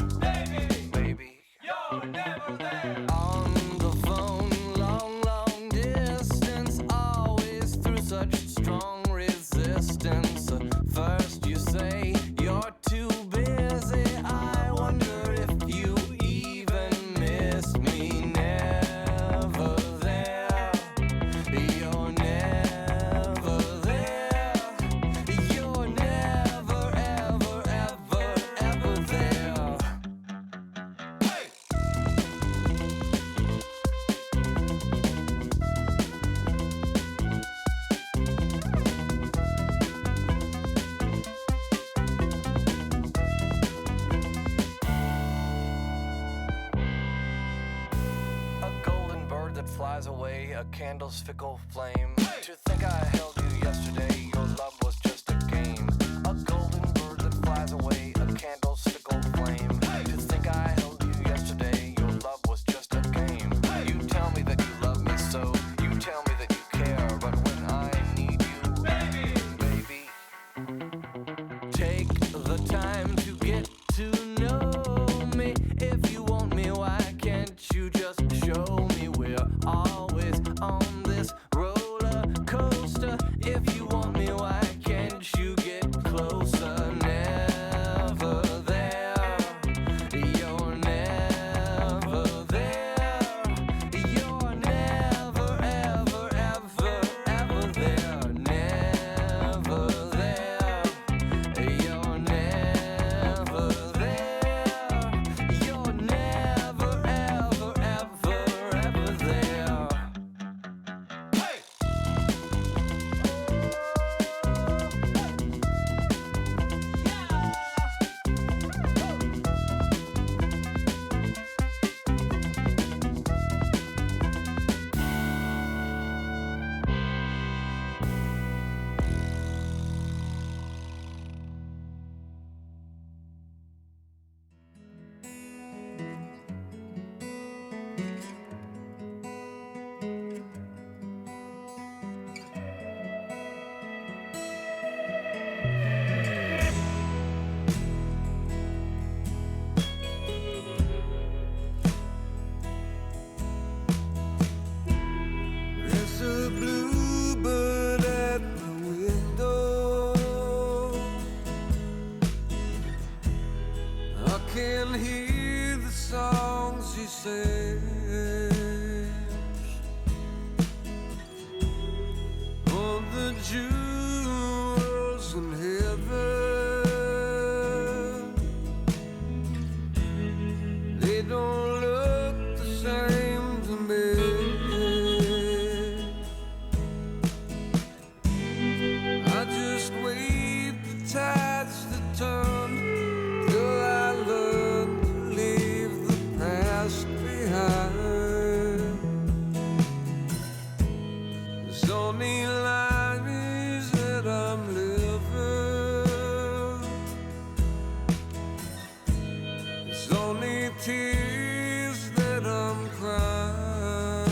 baby, you're never there. On the phone, long distance, always through such strong resistance. First you say you're too busy, I wonder if you even miss me. Never there, you're never there. You're never, ever, ever, ever there. Hey! A golden bird that flies away, a candle's fickle flame. To think I held you yesterday, your love was just a game. A golden bird that flies away, a candle's fickle flame. To think I held you yesterday, your love was just a game. You tell me that you love me so, you tell me that you care, but when I need you, baby, take the time to get to know me. If you want me, why can't you just show me? We're always on this roller coaster. If you want me, why can't you get closer? Never there, you're never there. You're never, ever, ever, ever there. Never there, you're never there. You're never, ever, ever, ever there. Hey! There's a bluebird at the window. I can hear the songs he sings. All the jewels in heaven, they don't look the same to me. I just wait the tides to turn till I learn to leave the past behind. There's only lies that I'm living. There's only tears that I'm crying.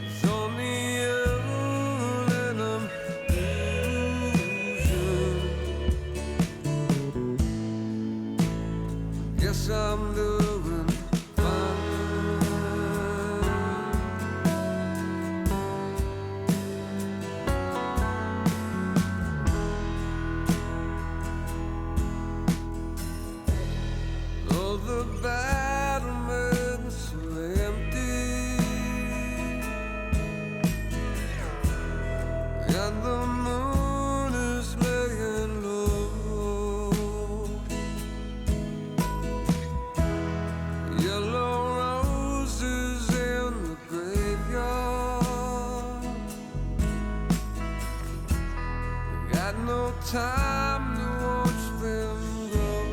It's only you that I'm losing. Guess I'm doing fine. time to watch them grow.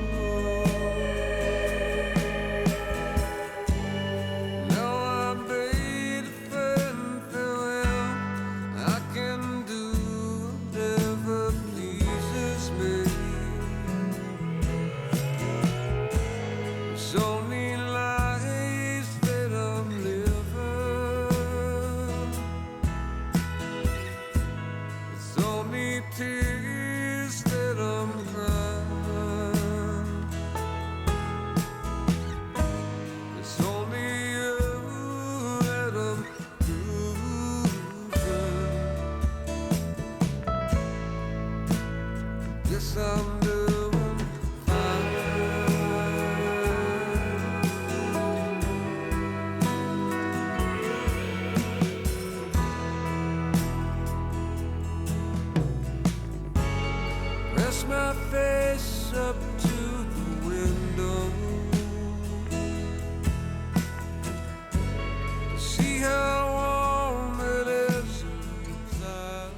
Now I bade a farewell. I can do whatever pleases me. It's only lies that I'm living. It's only tears that I'm crying. It's only you that I'm losing. Guess I'm doing fine. Press my face up to the window to see how warm it is inside.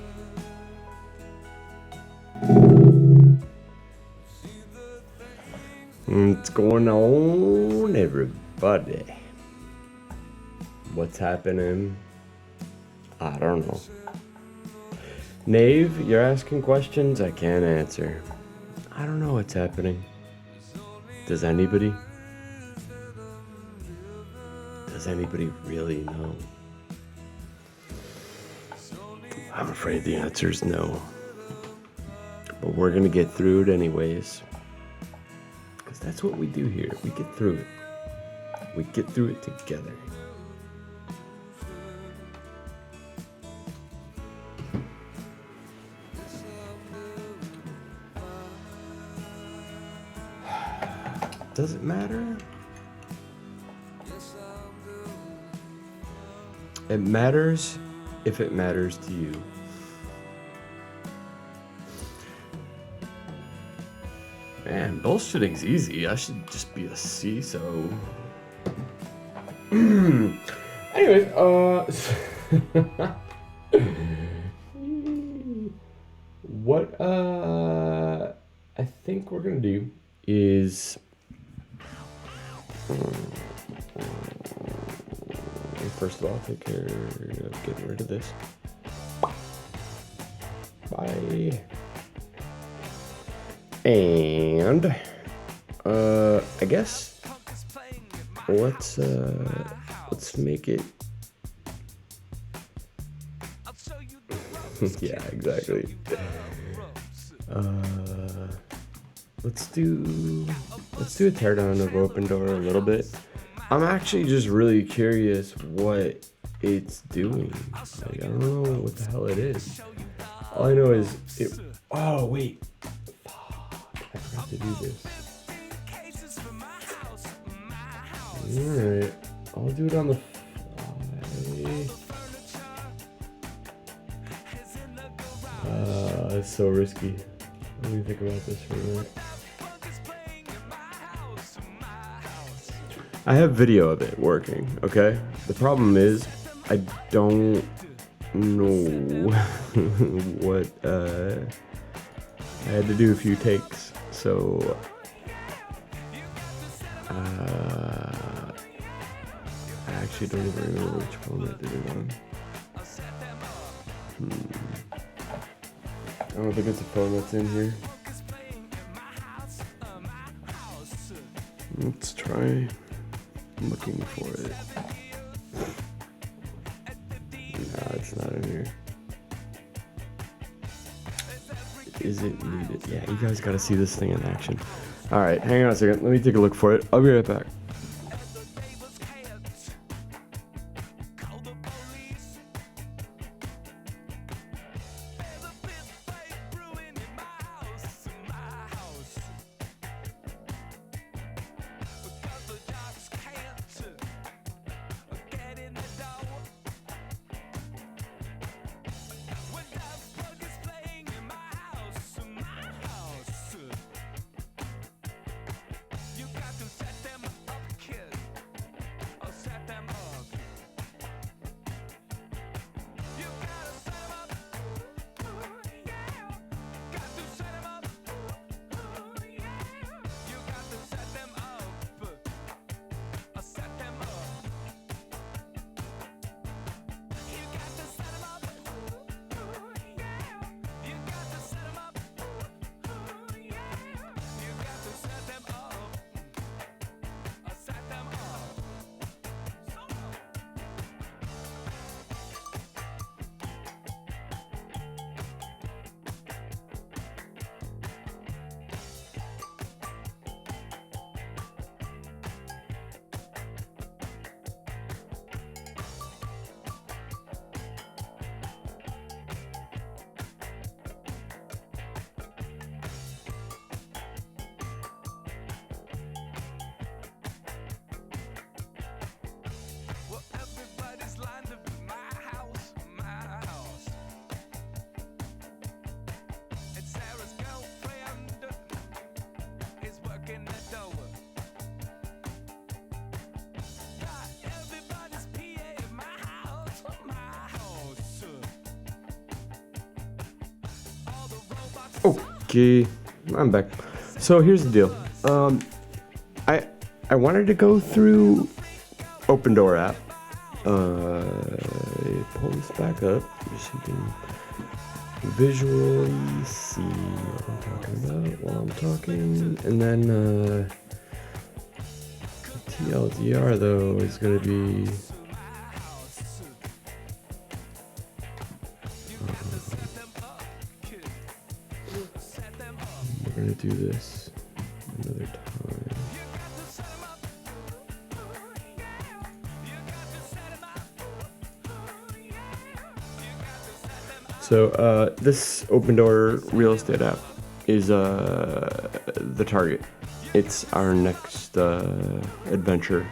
See the things What's going on, everybody? What's happening? I don't know. Nave, you're asking questions I can't answer. I don't know what's happening. Does anybody? Does anybody really know? I'm afraid the answer is no. But we're gonna get through it anyways. Because that's what we do here. We get through it. We get through it together. Does it matter? It matters if it matters to you. Man, bullshitting's easy. I should just be a CISO. Anyways, what I think we're gonna do is first of all, take care of getting rid of this. Bye. And I guess let's make it. Yeah, exactly. Let's do a teardown of Open Door a little bit. I'm actually just really curious what it's doing. Like, I don't know what the hell it is. All I know is it. Oh wait, fuck! I forgot to do this. All right, I'll do it on the fly. It's so risky. Let me think about this for a minute. I have video of it working, okay? The problem is, I don't know what, I had to do a few takes, so, I actually don't even remember which phone I did it on. I don't think it's a phone that's in here. Let's try looking for it. No, it's not in here. Is it needed? Yeah, you guys gotta see this thing in action. Alright, hang on a second. Let me take a look for it. I'll be right back. Okay, I'm back. So here's the deal. I wanted to go through Open Door app. Pull this back up so you can visually see what I'm talking about while I'm talking. And then TLDR though is gonna be we're gonna do this another time. So this Open Door real estate app is the target. It's our next adventure.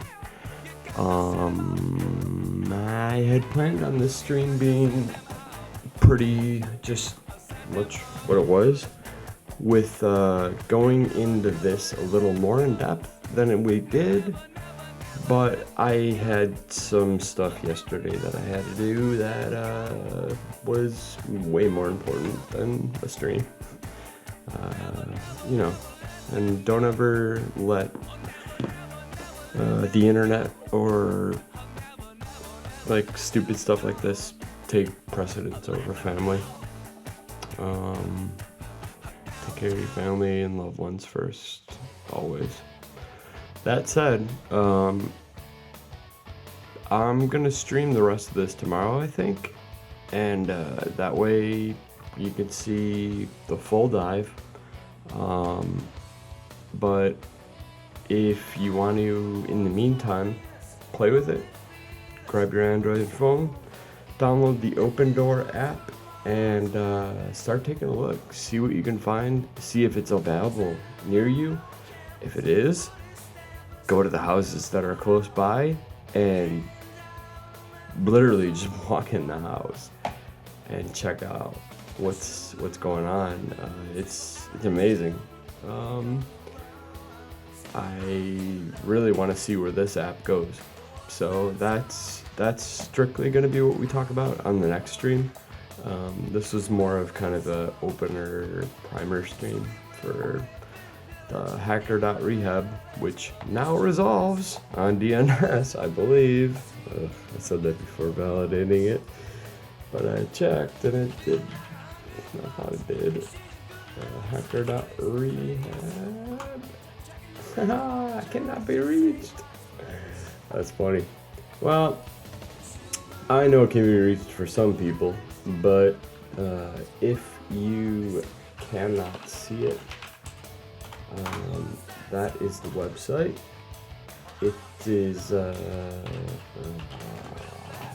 I had planned on this stream being pretty just much what it was, with going into this a little more in depth than we did. But I had some stuff yesterday that I had to do that was way more important than a stream. You know, and don't ever let the internet or like stupid stuff like this take precedence over family. Take care of your family and loved ones first, always. That said, I'm gonna stream the rest of this tomorrow, I think, and that way you can see the full dive. But if you want to, in the meantime, play with it, grab your Android phone, download the Open Door app, and start taking a look. See what you can find. See if it's available near you. If it is, go to the houses that are close by and literally just walk in the house and check out what's going on. It's amazing. I really want to see where this app goes. So that's strictly going to be what we talk about on the next stream. This was more of kind of a opener primer stream for the Hacker.Rehab, which now resolves on DNS, I believe. I said that before validating it, but I checked and it did. I thought it did. Hacker.Rehab. I cannot be reached. That's funny. Well, I know it can be reached for some people, but if you cannot see it, that is the website. It is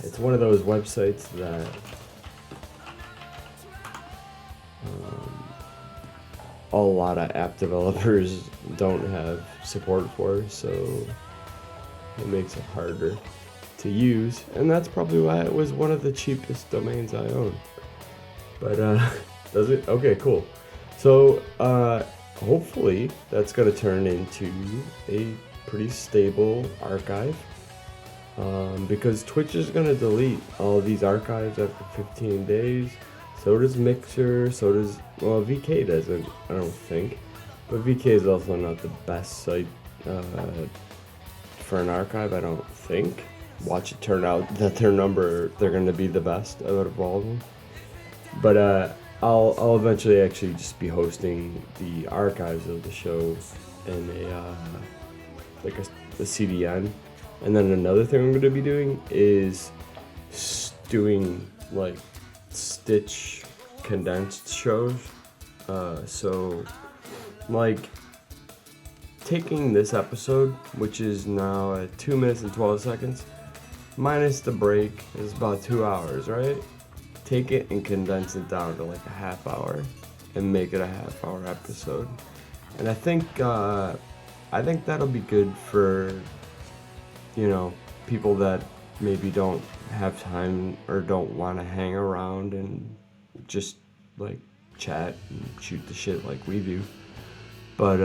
it's one of those websites that a lot of app developers don't have support for, so it makes it harder to use, and that's probably why it was one of the cheapest domains I own. But does it? Okay, cool. So hopefully that's going to turn into a pretty stable archive, because Twitch is going to delete all of these archives after 15 days. So does Mixer, so does, well, VK doesn't, I don't think. But VK is also not the best site for an archive, I don't think. Watch it turn out that they're going to be the best out of all of them. But I'll eventually actually just be hosting the archives of the show in a CDN. And then another thing I'm going to be doing is doing like stitch condensed shows. So like taking this episode, which is now at 2 minutes and 12 seconds, minus the break is about 2 hours, right? Take it and condense it down to like a half hour and make it a half hour episode. And I think that'll be good for, you know, people that maybe don't have time or don't want to hang around and just like chat and shoot the shit like we do. But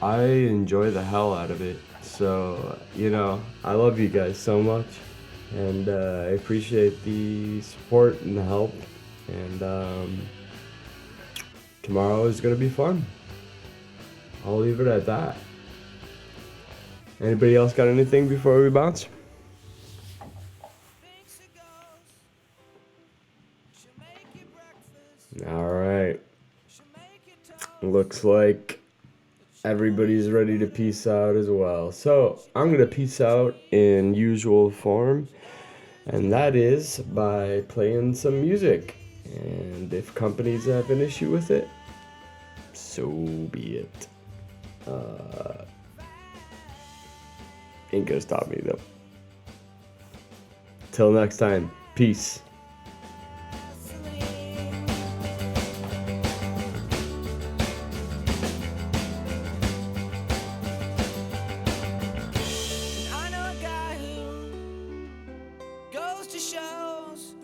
I enjoy the hell out of it. So, you know, I love you guys so much, and I appreciate the support and the help, and tomorrow is going to be fun. I'll leave it at that. Anybody else got anything before we bounce? All right. Looks like everybody's ready to peace out as well. So I'm going to peace out in usual form, and that is by playing some music. And if companies have an issue with it, so be it. Ain't gonna stop me though. Till next time, peace. I know a guy who goes to shows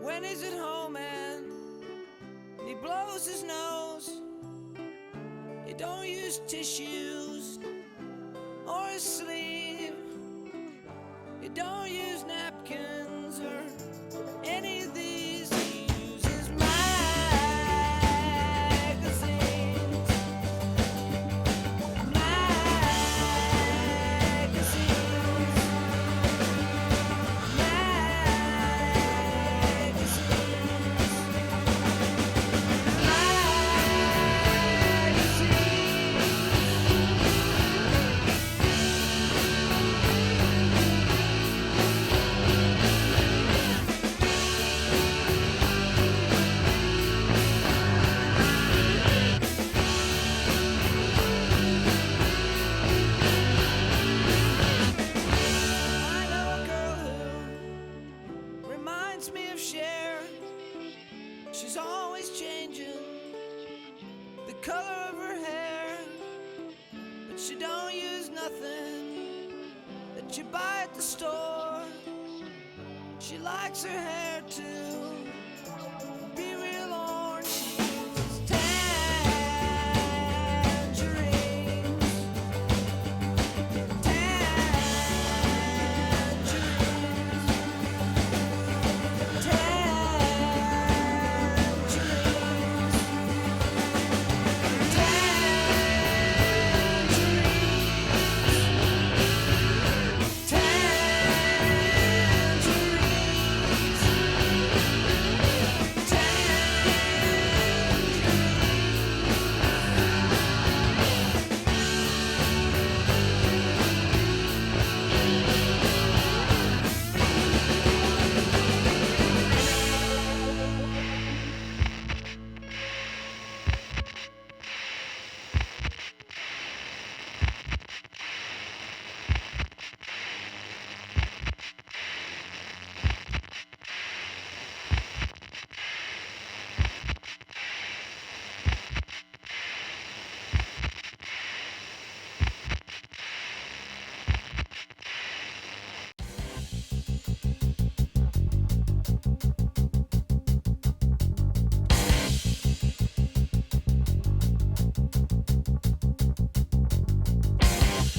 when he's at home and he blows his nose. He don't use tissues or his sleeve. He don't use napkins or any of these. He uses magazines. I know a girl who reminds me of Cher. She's always changing the color of her hair, but she don't use nothing that you buy at the store. She likes her hair to be real orange. She uses tangerines.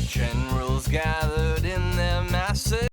Generals gather